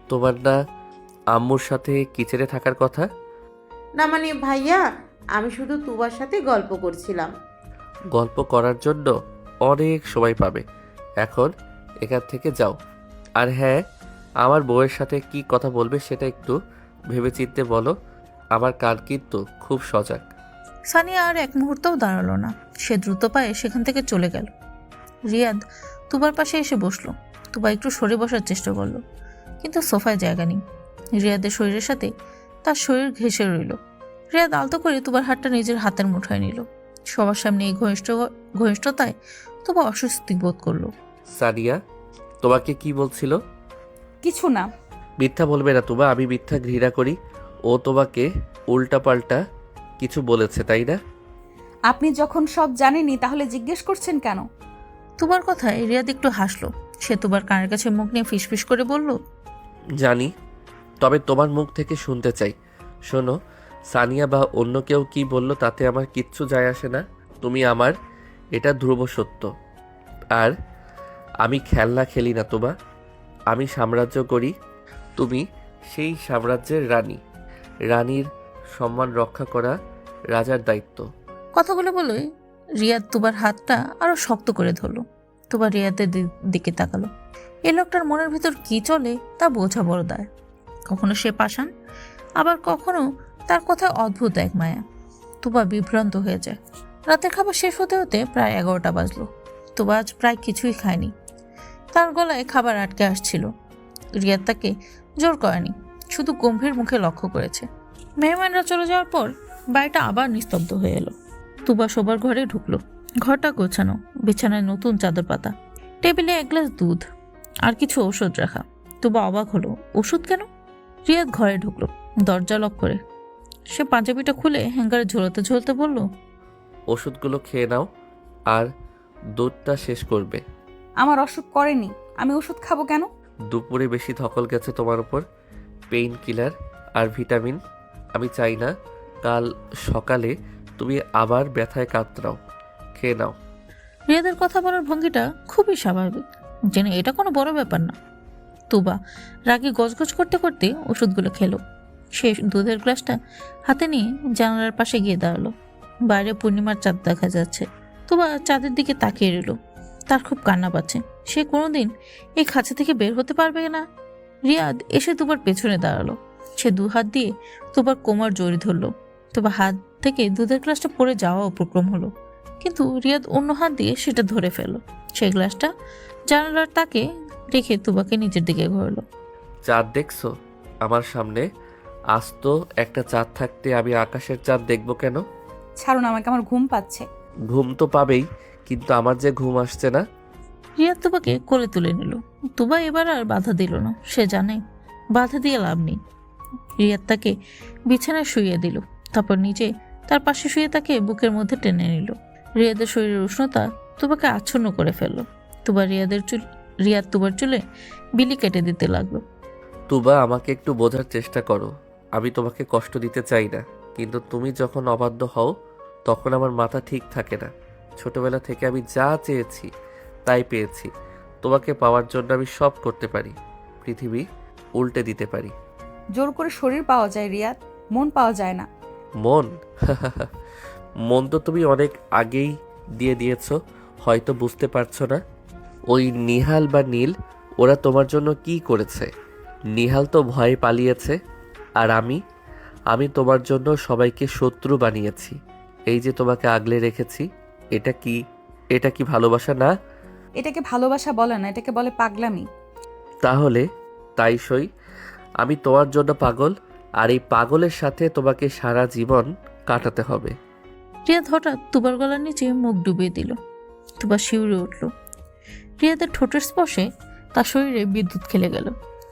তোমার না আম্মুর সাথে কিচেনে থাকার কথা? না মানে ভাইয়া, আমি শুধু তুবার সাথে গল্প করছিলাম। গল্প করার জন্য অনেক সময় পাবে, এখন এখান থেকে যাও। আর হ্যাঁ, আমার বউয়ের সাথে কি কথা বলবে সেটা একটু ভেবেচিন্তে বলো। আমার কান কিন্তু খুব সজাগ। সানিয়া আর এক মুহূর্তও দাঁড়ালো না, সে দ্রুত পায়ে সেখান থেকে চলে গেল। রিয়াদ তুবার পাশে এসে বসলো। তুবা একটু সরে বসার চেষ্টা করলো, কিন্তু সোফায় জায়গা নেই। রিয়াদের শরীরের সাথে তার শরীর ঘেঁষে রইল। রিয়াদ আলতো করে তুবার হাতটা নিজের হাতের মুঠোয় নিল। সবার সামনে এই ঘনিষ্ঠতায় তুবা অস্বস্তি বোধ করলো। সানিয়া তোমাকে কি বলছিল? কিছু না। মিথ্যা বলবে না তুবা, আমি মিথ্যা ঘৃণা করি। ও তোমাকে উল্টাপাল্টা কিছু বলেছে তাই না? আপনি যখন সব জানেনই তাহলে জিজ্ঞেস করছেন কেন? তুবার কথায় রিয়াদ একটু হাসলো। সে তুবার কানের কাছে মুখ নিয়ে ফিসফিস করে বলল, জানি, তবে তোমার মুখ থেকে শুনতে চাই। শোনো, সানিয়া বা অন্য কেউ কি বললো তাতে আমার কিচ্ছু যায় আসে না। তুমি আমার, এটা ধ্রুব সত্য। আর আমি খেলনা খেলি না তোমা, আমি সাম্রাজ্য করি। তুমি সেই সাম্রাজ্যের রানী। রানীর সম্মান রক্ষা করা রাজার দায়িত্ব। কথাগুলো বলে রিয়াদ তুবার হাতটা আরো শক্ত করে ধরলো। তুবা রিয়াদের দিকে তাকালো। এই লোকটার মনের ভিতর কি চলে তা বোঝা বড় দায়। কখনো সে পাষাণ, আবার কখনো তার কথায় অদ্ভুত এক মায়া। তুবা বিভ্রান্ত হয়ে যায়। রাতের খাবার শেষ হতে হতে প্রায় 11টা বাজলো। তুবা আজ প্রায় কিছুই খায়নি। তার গলায় খাবার আটকে আসছিল। রিয়াদ তাকে জোর করেনি, শুধু গম্ভীর মুখে লক্ষ্য করেছে। মেহমানরা চলে যাওয়ার পর বাড়িটা আবার নিস্তব্ধ হয়ে এলো। তুবা শোবার ঘরে ঢুকলো। ঘরটা গোছানো, বিছানায় নতুন চাদর পাতা, টেবিলে এক গ্লাস দুধ আর কিছু ওষুধ রাখা। তুবা অবাক হলো, ওষুধ কেন? রিয়াদ ঘরে ঢুকলো, দরজা লক করে। সে পাঞ্জাবিটা খুলে হ্যাঙ্গারে ঝোলাতে ঝোলাতে বলল, ওষুধগুলো খেয়ে নাও আর দুধটা শেষ করবে। আমার অসুখ করেনি, আমি ওষুধ খাবো কেন? দুপুরে বেশি ধকল গেছে তোমার উপর, পেইন কিলার আর ভিটামিন। আমি চাই না কাল সকালে তুমি আবার ব্যথায় কাতরাও। খেয়ে নাও। রিয়াদের কথা বলার ভঙ্গিটা খুবই স্বাভাবিক, যেন এটা কোনো বড় ব্যাপার না। তুবা রাগে গজগজ করতে করতে ওষুধগুলো খেলো। সে দুধের গ্লাসটা হাতে নিয়ে জানালার পাশে গিয়ে দাঁড়ালো। বাইরে পূর্ণিমার চাঁদ দেখা যাচ্ছে। তুবা চাঁদের দিকে তাকিয়ে রইল। তার খুব কান্না পাচ্ছে। সে কোনোদিন এই খাঁচা থেকে বের হতে পারবে না। রিয়াদ এসে তুবার পেছনে দাঁড়ালো। সে দু হাত দিয়ে তুবার কোমর জড়ি ধরলো। তুবা হাত থেকে দুধের গ্লাসটা পড়ে যাওয়া উপক্রম হলো, কিন্তু রিয়াদ অন্য হাত দিয়ে সেটা ধরে ফেললো। সেই গ্লাসটা জানালার তাকে রেখে তুবাকে নিচের দিকে ঘোরালো। চাঁদ দেখছো আমার সামনে? আস্ত একটা চাঁদ থাকতে আমি আকাশের চাঁদ দেখবো কেন? ছাড়ুন আমাকে, আমার ঘুম পাচ্ছে। ঘুম তো পাবেই, কিন্তু আমার যে ঘুম আসছে না। রিয়াদ তুবাকে কোলে তুলে নিল। তুবা এবার আর বাধা দিল না। সে জানে বাধা দিয়ে লাভ নেই। রিয়াদ তাকে বিছানায় শুইয়ে দিল, তারপর নিচে তার পাশে শুয়ে তাকে বুকের মধ্যে টেনে নিল। রিয়াদের শরীরের উষ্ণতা তুবাকে আচ্ছন্ন করে ফেললো। রিয়াদ তুবার চুলে বিলি কেটে দিতে লাগলো। তুবা, আমাকে একটু বোঝার চেষ্টা করো। আমি তোমাকে কষ্ট দিতে চাই না, কিন্তু তুমি যখন অবাধ্য হও তখন আমার মাথা ঠিক থাকে না। ছোটবেলা থেকে আমি যা চেয়েছি তাই পেয়েছি। তোমাকে পাওয়ার জন্য আমি সব করতে পারি, পৃথিবী উল্টে দিতে পারি। জোর করে শরীর পাওয়া যায় রিয়াদ, মন পাওয়া যায় না। মন? মন তো তুমি অনেক আগেই দিয়ে দিয়েছো, হয়তো বুঝতে পারছো না। ওই নিহাল বা নীল, ওরা তোমার জন্য কি করেছে? নিহাল তো ভয়ে পালিয়েছে, আর আমি তোমার জন্য সবাইকে শত্রু বানিয়েছি। এই যে তোমাকে আগলে রেখেছি, এটা কি ভালোবাসা না? এটাকে ভালোবাসা বলে না, এটাকে বলে পাগলামি। তাহলে তাই সই, আমি তোমার জন্য পাগল, আর এই পাগলের সাথে তোমাকে সারা জীবন কাটাতে হবে। রিয়াদ হঠাৎ তুবার গলার নিচে মুখ ডুবিয়ে দিল। তুবা শিউরে উঠল। রিয়াদের ঠোঁটের স্পর্শে তার শরীরে বিদ্যুৎ খেলে গেল।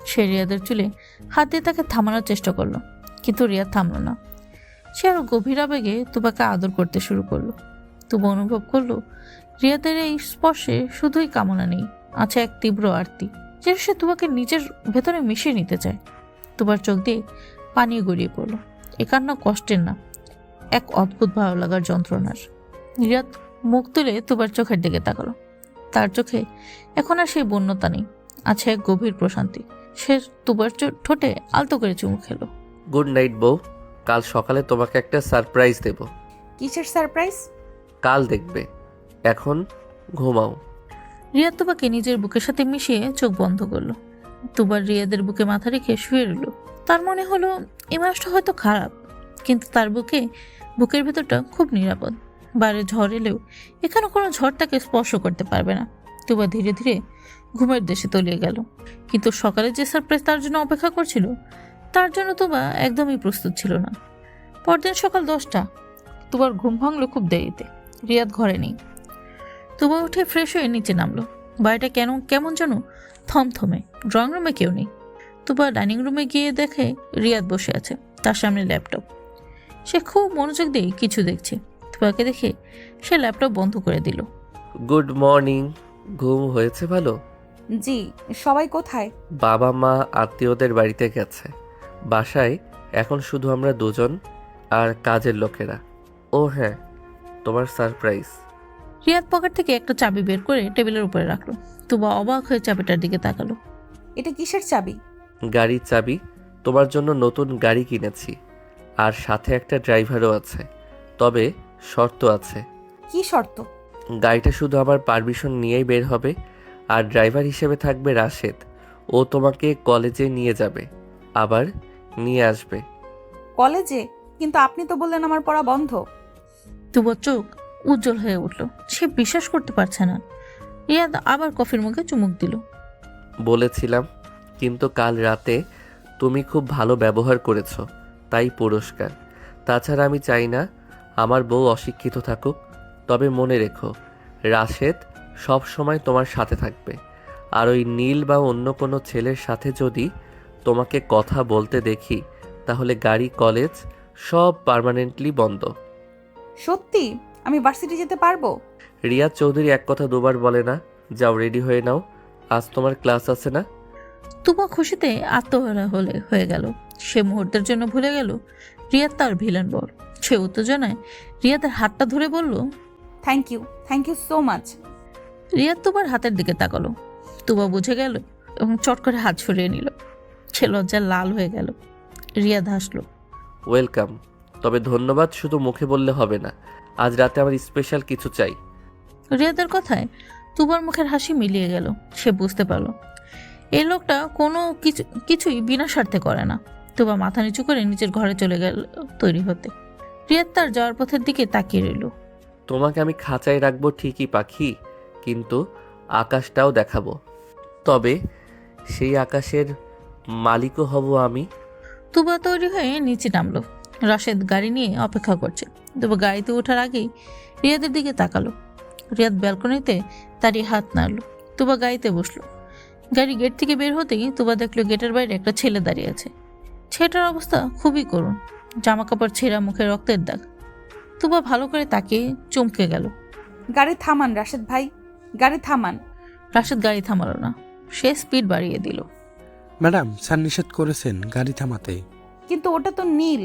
সে রিয়াদের চুলে হাত দিয়ে তাকে থামানোর চেষ্টা করলো, কিন্তু রিয়াদ থামলো না। সে আরো গভীর আবেগে তুবাকে আদর করতে শুরু করলো। তুবা অনুভব করলো রিয়াদের এই স্পর্শে শুধুই কামনা নেই, আছে এক তীব্র আরতি, যেন সে তুবাকে নিজের ভেতরে মিশিয়ে নিতে চায়। তুবার চোখ দিয়ে পানি গড়িয়ে পড়লো। এ কান্না কষ্টের না, এক অদ্ভুত ভালো লাগার যন্ত্রণার। রিয়াদ মুখ তুলে তুবার চোখের দিকে তাকালো। তার চোখে এখন আর সেই বন্যতা নেই, আছে এক গভীর প্রশান্তি। সে তুবার ঠোঁটে আলতো করে চুমু খেলো। গুড নাইট বউ, কাল সকালে তোমাকে একটা সারপ্রাইজ দেব। কিসের সারপ্রাইজ? কাল দেখবে, এখন ঘুমাও। রিয়াদ তুবাকে নিজের বুকের সাথে মিশিয়ে চোখ বন্ধ করলো। তুবার রিয়াদের বুকে মাথা রেখে শুয়ে রইল। তার মনে হলো এই মানুষটা হয়তো খারাপ, কিন্তু তার বুকের ভেতরটা খুব নিরাপদ। বাইরে ঝড় এলেও এখানে কোনো ঝড় তাকে স্পর্শ করতে পারবে না। তুবা ধীরে ধীরে ঘুমের দেশে তলিয়ে গেল। কিন্তু সকালে যে সারপ্রাইজ তার জন্য অপেক্ষা করছিল তার জন্য তুবা একদমই প্রস্তুত ছিল না। পরদিন সকাল 10টা। তুবার ঘুম ভাঙলো খুব দেরিতে। রিয়াদ ঘরে নেই। তুবা উঠে ফ্রেশ হয়ে নিচে নামলো। বাড়িটা কেমন যেন থমথমে। ড্রয়িং রুমে কেউ নেই। তুবা ডাইনিং রুমে গিয়ে দেখে রিয়াদ বসে আছে, তার সামনে ল্যাপটপ। সে খুব মনোযোগ দিয়ে কিছু দেখছে। তুবাকে দেখে সে ল্যাপটপ বন্ধ করে দিল। Good morning. ঘুম হয়েছে ভালো? জি। সবাই কোথায়? বাবা মা আত্মীয়দের বাড়িতে গেছে। বাসায় এখন শুধু আমরা দুজন আর কাজের লোকেরা। ও হ্যাঁ, তোমার সারপ্রাইজ। রিয়াদ পকেট থেকে একটা চাবি বের করে টেবিলের উপরে রাখলো। তুবা অবাক হয়ে চাবিটার দিকে তাকালো। এটা কিসের চাবি? গাড়ির চাবি। তোমার জন্য নতুন গাড়ি কিনেছি, আর সাথে একটা ড্রাইভারও আছে। তবে শর্ত আছে। কি শর্ত? গাড়িটা শুধু আমার পারমিশন নিয়েই বের হবে, আর ড্রাইভার হিসেবে থাকবে রাশেদ। ও তোমাকে কলেজে নিয়ে যাবে, আবার নিয়ে আসবে। কলেজে? কিন্তু আপনি তো বললেন আমার পড়া বন্ধ। তুবার চোখ উজ্জ্বল হয়ে উঠল। সে বিশ্বাস করতে পারছে না। রিয়াদ আবার কফির মুখে চুমুক দিল। বলেছিলাম, কিন্তু কাল রাতে তুমি খুব ভালো ব্যবহার করেছো, তাই পুরস্কার। তাছাড়া আমি চাই না আমার বউ অশিক্ষিত থাকুক। তবে মনে রেখো, রাশেদ সব সময় তোমার সাথে থাকবে। আর ওই নীল বা অন্য কোনো ছেলের সাথে যদি তোমাকে কথা বলতে দেখি, তাহলে গাড়ি, কলেজ সব পার্মানেন্টলি বন্ধ। সত্যি? আমি ভার্সিটি যেতে পারবো? রিয়াদ চৌধুরী এক কথা দুবার বলে না। যাও, রেডি হয়ে নাও, আজ তোমার ক্লাস আছে না? তুবা খুশিতে আত্মহারা হয়ে গেল। সে মুহূর্তের জন্য ভুলে গেল রিয়াদ তার ভিলেন বর। সে উত্তেজনায় রিয়াদের হাতটা ধরে বলল, thank you so much. Riyad তুবার হাতের দিকে তাকালো। তুবা বুঝে গেল এবং চট করে হাত সরিয়ে নিল। সে লজ্জা লাল হয়ে গেল। রিয়াদ হাসলো। ওয়েলকাম। তবে ধন্যবাদ শুধু মুখে বললে হবে না। আজ রাতে আমার স্পেশাল কিছু চাই। রিয়াদের কথায় তুবার মুখের হাসি মিলিয়ে গেল। সে বুঝতে পারল এই লোকটা কোনো কিছুই বিনা স্বার্থে করে না। তুবা মাথা নিচু করে নিজের ঘরে চলে গেল তৈরি হতে। রিয়াদ তার যাওয়ার পথের দিকে তাকিয়ে রইল। তোমাকে আমি খাঁচায় রাখবো ঠিকই পাখি, কিন্তু আকাশটাও দেখাবো। তবে সেই আকাশের মালিকও হব আমি। তুবা তৈরি হয়ে নিচে নামলো। রাশেদ গাড়ি নিয়ে অপেক্ষা করছে। তুবা গাড়িতে ওঠার আগেই রিয়াদের দিকে তাকালো। রিয়াদ ব্যালকনিতে দাঁড়িয়ে হাত নাড়লো। তুবা গাড়িতে বসলো। গাড়ি গেট থেকে বের হতেই তুবা দেখলো গেটের বাইরে একটা ছেলে দাঁড়িয়ে আছে। ছেলেটার অবস্থা খুবই করুণ। জামা কাপড় ছেঁড়া, মুখে রক্তের দাগ। তুবা ভালো করে তাকিয়ে চমকে গেল। গাড়ি থামান রাশেদ ভাই, গাড়ি থামান। রাশেদ গাড়ি থামালো না। সে স্পিড বাড়িয়ে দিল। ম্যাডাম, স্যার নিষেধ করেছেন গাড়ি থামাতে। কিন্তু ওটা তো নীল।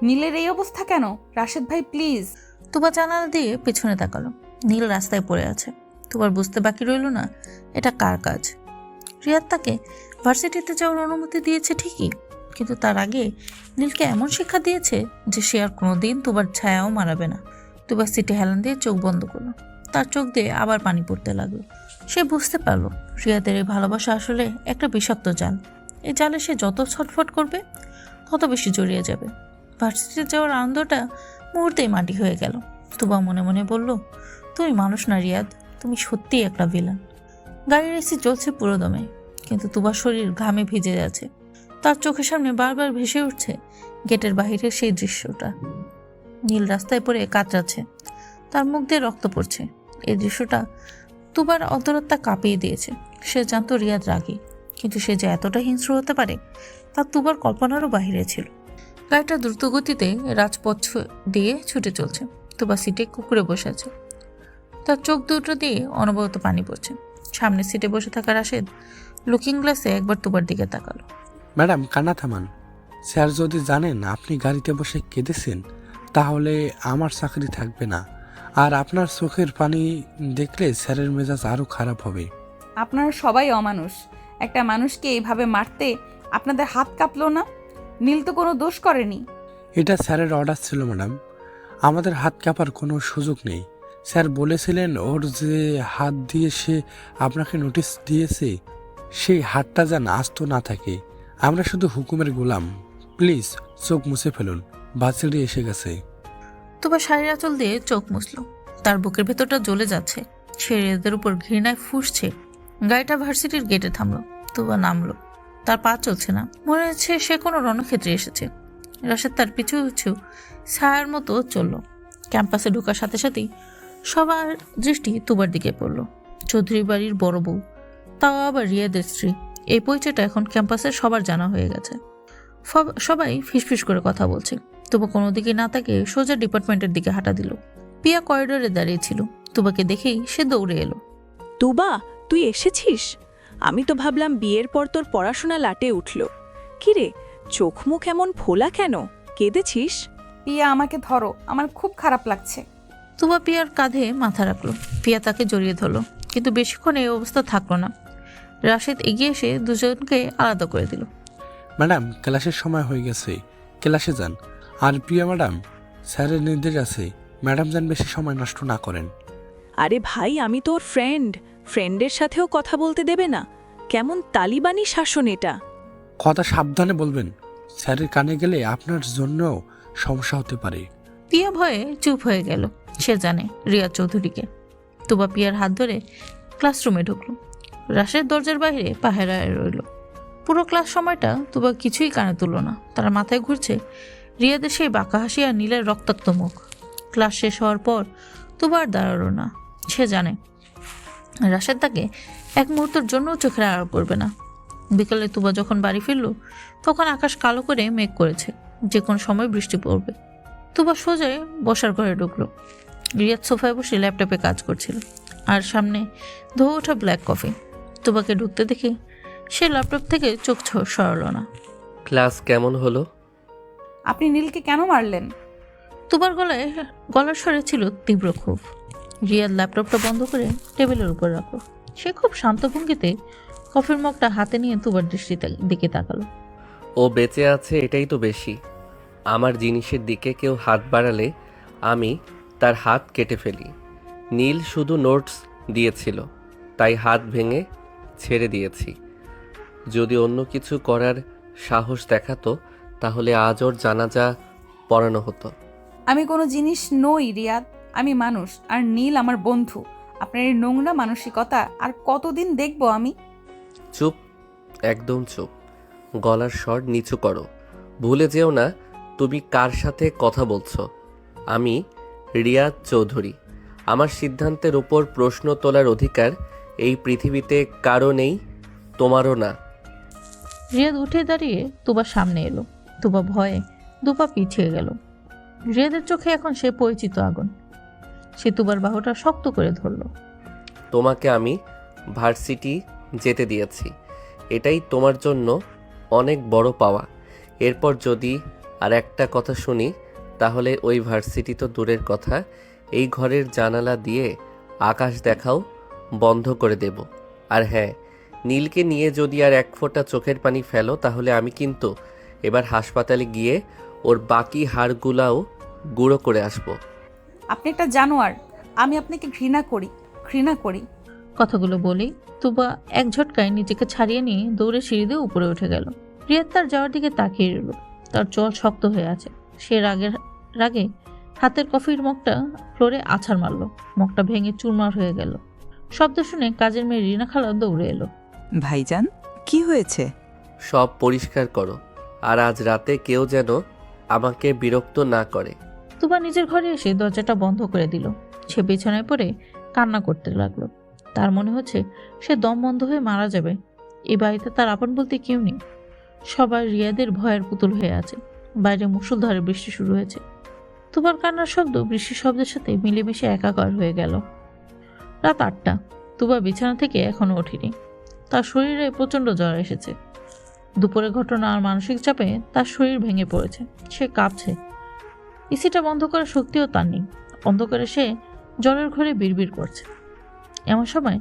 নীলের এই অবস্থা কেন? রাশেদ ভাই প্লিজ। তুবা জানালা দিয়ে পেছনে তাকালো। নীল রাস্তায় পড়ে আছে। তুবার বুঝতে বাকি রইল না এটা কার কাজ। রিয়াদ তাকে ভার্সিটিতে যাওয়ার অনুমতি দিয়েছে ঠিকই, কিন্তু তার আগে নীলকে এমন শিক্ষা দিয়েছে যে সে আর কোনোদিন তুবার ছায়াও মারাবে না। তুবার সিটে হেলান দিয়ে চোখ বন্ধ করলো। তার চোখ দিয়ে আবার পানি পড়তে লাগলো। সে বুঝতে পারলো রিয়াদের এই ভালোবাসা আসলে একটা বিষাক্ত জাল। এই জালে সে যত ছটফট করবে তত বেশি জড়িয়ে যাবে। ভার্সিটিতে যাওয়ার আনন্দটা মুহূর্তেই মাটি হয়ে গেল। তুবা মনে মনে বলল, তুমি মানুষ না রিয়াদ, তুমি সত্যিই একটা ভিলেন। গাড়ির এসি চলছে পুরো দমে, কিন্তু তুবার শরীর ঘামে ভিজে যাচ্ছে। তার চোখের সামনে বারবার ভেসে উঠছে গেটের বাহিরের সেই দৃশ্যটা। নীল রাস্তায় পড়ে কাতরাচ্ছে, তার মুখ দিয়ে রক্ত পড়ছে। এই দৃশ্যটা তুবার অন্তরাত্মা কাঁপিয়ে দিয়েছে। সে জানতো রিয়াদ রাগী, কিন্তু সে যে এতটা হিংস্র হতে পারে তা তুবার কল্পনারও বাহিরে ছিল। গাড়িটা দ্রুত গতিতে রাজপথ দিয়ে ছুটে চলছে। তুবা সিটে কুকুরে বসে আছে। তার চোখ দুটো দিয়ে অনবরত পানি পড়ছে। সামনের সিটে বসে থাকা রাশেদ লুকিং গ্লাসে একবার তুবার দিকে তাকালো। ম্যাডাম, কান্না থামান। স্যার যদি জানেন আপনি গাড়িতে বসে কেঁদেছেন, তাহলে আমার চাকরি থাকবে না। আর আপনার চোখের পানি দেখলে স্যারের মেজাজ আরও খারাপ হবে। আপনারা সবাই অমানুষ। একটা মানুষকে এইভাবে মারতে আপনাদের হাত কাঁপলো না? নীল তো কোনো দোষ করেনি। এটা স্যারের অর্ডার ছিল ম্যাডাম। আমাদের হাত কাঁপার কোনো সুযোগ নেই। স্যার বলেছিলেন ওর যে হাত দিয়ে সে আপনাকে নোটিশ দিয়েছে সেই হাতটা যেন আস্ত না থাকে। আমরা শুধু হুকুমের গোলাম। প্লিজ চোখ মুছে ফেলুন। ভার্সিটি এসে গেছে। তুবা শাড়ির আঁচল দিয়ে চোখ মুছল। তার বুকের ভেতরটা জ্বলে যাচ্ছে। সে রিয়াদের উপর ঘৃণায় ফুঁসছে। গাড়িটা ভার্সিটির গেটে থামলো। তুবা নামলো। তার পা চলছে না, মনে হচ্ছে সে কোনো রণক্ষেত্রে এসেছে। রাশেদ তার পিছু পিছু ছায়ার মতো চলল। ক্যাম্পাসে ঢোকার সাথে সাথেই সবার দৃষ্টি তুবার দিকে পড়ল। চৌধুরী বাড়ির বড় বউ, তাও আবার রিয়াদের স্ত্রী। এই পরিচয়টা এখন ক্যাম্পাসের সবার জানা হয়ে গেছে। সবাই ফিসফিস করে কথা বলছে। তুবা কোনো দিকে না তাকে সোজা ডিপার্টমেন্টের দিকে হাঁটা দিল। পিয়া করিডোরে দাঁড়িয়েছিল। তুবাকে দেখেই সে দৌড়ে এলো। তুবা, তুই এসেছিস? আমি তো ভাবলাম বিয়ের পর তোর পড়াশোনা লাটে উঠল। কিরে, চোখ মুখ এমন ফোলা কেন? কেঁদেছিস? পিয়া, আমাকে ধরো, আমার খুব খারাপ লাগছে। তুবা পিয়ার কাঁধে মাথা রাখলো। পিয়া তাকে জড়িয়ে ধরলো, কিন্তু বেশিক্ষণ এই অবস্থা থাকলো না। রাশেদ এগিয়ে এসে দুজনকে আলাদা করে দিল। ম্যাডাম, ক্লাসের সময় হয়ে গেছে, ক্লাসে যান। আর প্রিয়া ম্যাডাম, স্যারের নির্দেশ আছে, ম্যাডাম যেন বেশি সময় নষ্ট না করেন। আরে ভাই, আমি তোর ফ্রেন্ডের সাথেও কথা বলতে দেবে না? কেমন তালিবানি শাসন এটা! কথা সাবধানে বলবেন, স্যারের কানে গেলে আপনার জন্যও সমস্যা হতে পারে। পিয়া ভয়ে চুপ হয়ে গেল। সে জানে রিয়া চৌধুরীকে। তুবা পিয়ার হাত ধরে ক্লাসরুমে ঢুকলো। রাশেদ দরজার বাইরে পাহারায় রইল। পুরো ক্লাস সময়টা তুবা কিছুই কানে তুলল না। তার মাথায় ঘুরছে রিয়াদের সেই বাঁকা হাসি আর নীলের রক্তাক্ত মুখ। ক্লাস শেষ হওয়ার পর তুবা আর দাঁড়ালো না। সে জানে রাশেদ তাকে এক মুহূর্তের জন্য চোখের আড়াল করবে না। বিকালে তুবা যখন বাড়ি ফিরল, তখন আকাশ কালো করে মেঘ করেছে, যে কোনো সময় বৃষ্টি পড়বে। তুবা সোজায় বসার ঘরে ঢুকলো। রিয়াদ সোফায় বসে ল্যাপটপে কাজ করছিল, আর সামনে ধোয়া ওঠা ব্ল্যাক কফি। তুবাকে ঢুকতে দেখে সে ল্যাপটপ থেকে চোখ সরালো না। ক্লাস কেমন হলো? আপনি নীলকে কেন মারলেন? তুবার গলার স্বরে ছিল তীব্র ক্ষোভ। রিয়াদ ল্যাপটপটা বন্ধ করে টেবিলের উপর রাখলো। সে খুব শান্ত ভঙ্গিতে কফির মগটা হাতে নিয়ে তুবার দিকে তাকালো। ও বেঁচে আছে, এটাই তো বেশি। আমার জিনিসের দিকে কেউ হাত বাড়ালে আমি তার হাত কেটে ফেলি। নীল শুধু নোটস দিয়েছিল, তাই হাত ভেঙে ছেড়ে দিয়েছি। যদি অন্য কিছু করার সাহস দেখাতো, তাহলে আজ ওর জানাজা পড়ানো হতো। আমি কোনো জিনিস নই রিয়াদ, আমি মানুষ, আর নীল আমার বন্ধু। আপনার এই নোংরা মানসিকতা আর কতদিন দেখবো আমি? চুপ, একদম চুপ। গলার স্বর নিচু করো। ভুলে যেও না তুমি কার সাথে কথা বলছো। আমি রিয়াদ চৌধুরী। আমার সিদ্ধান্তের উপর প্রশ্ন তোলার অধিকার এই পৃথিবীতে কারো নেই, তোমারও না। রিয়াদ উঠে দাঁড়িয়ে তুবার সামনে এলো। তুবা ভয়ে দুপা পিছিয়ে গেল। রিয়াদের চোখে এখন সে পরিচিত আগুন। সে তুবার বাহুটা শক্ত করে ধরল। তোমাকে আমি ভার্সিটি যেতে দিয়েছি, এটাই তোমার জন্য অনেক বড় পাওয়া। এরপর যদি আর একটা কথা শুনি, তাহলে ওই ভার্সিটি তো দূরের কথা, এই ঘরের জানালা দিয়ে আকাশ দেখাও বন্ধ করে দেব। আর হ্যাঁ, নীলকে নিয়ে যদি আর এক ফোঁটা চোখের পানি ফেলো, তাহলে আমি কিন্তু এবার হাসপাতালে গিয়ে ওর বাকি হাড়গুলাও গুঁড়ো করে আসবো। আপনি একটা জানোয়ার। আমি আপনাকে ঘৃণা করি। কথাগুলো বলেই তুবা এক ঝটকায় নিজেকে ছাড়িয়ে নিয়ে দৌড়ে সিঁড়ি দিয়ে উপরে উঠে গেল। রিয়াদ তার যাওয়ার দিকে তাকিয়ে রইল। তার চোখ শক্ত হয়ে আছে। সে রাগে হাতের কফির মগটা ফ্লোরে আছাড় মারল। মগটা ভেঙে চুরমার হয়ে গেল। শব্দ শুনে কাজের মেয়ে রিনা খালা দৌড়ে এলো। ভাইজান, কি হয়েছে? সব পরিষ্কার করো, আর আজ রাতে কেউ যেন আমাকে বিরক্ত না করে। তুবা নিজের ঘরে এসে দরজাটা বন্ধ করে দিল। সে বিছানায় পড়ে কান্না করতে লাগলো। তার মনে হচ্ছে সে দম বন্ধ হয়ে মারা যাবে। এই বাড়িতে তার আপন বলতে কেউ নেই। সবাই রিয়াদের ভয়ের পুতুল হয়ে আছে। বাইরে মুষলধারে বৃষ্টি শুরু হয়েছে। তুবার কান্নার শব্দ বৃষ্টির শব্দের সাথে মিলেমিশে একাকার হয়ে গেল। রাত 8টা। তুবা বিছানা থেকে এখনো ওঠেনি। তার শরীরে প্রচণ্ড জ্বর এসেছে। দুপুরের ঘটনা আর মানসিক চাপে তার শরীর ভেঙে পড়েছে। সে কাঁপছে। এসিটা বন্ধ করার শক্তিও তার নেই। অন্ধকারে সে জলের ঘরে বিড়বিড় করছে। এমন সময়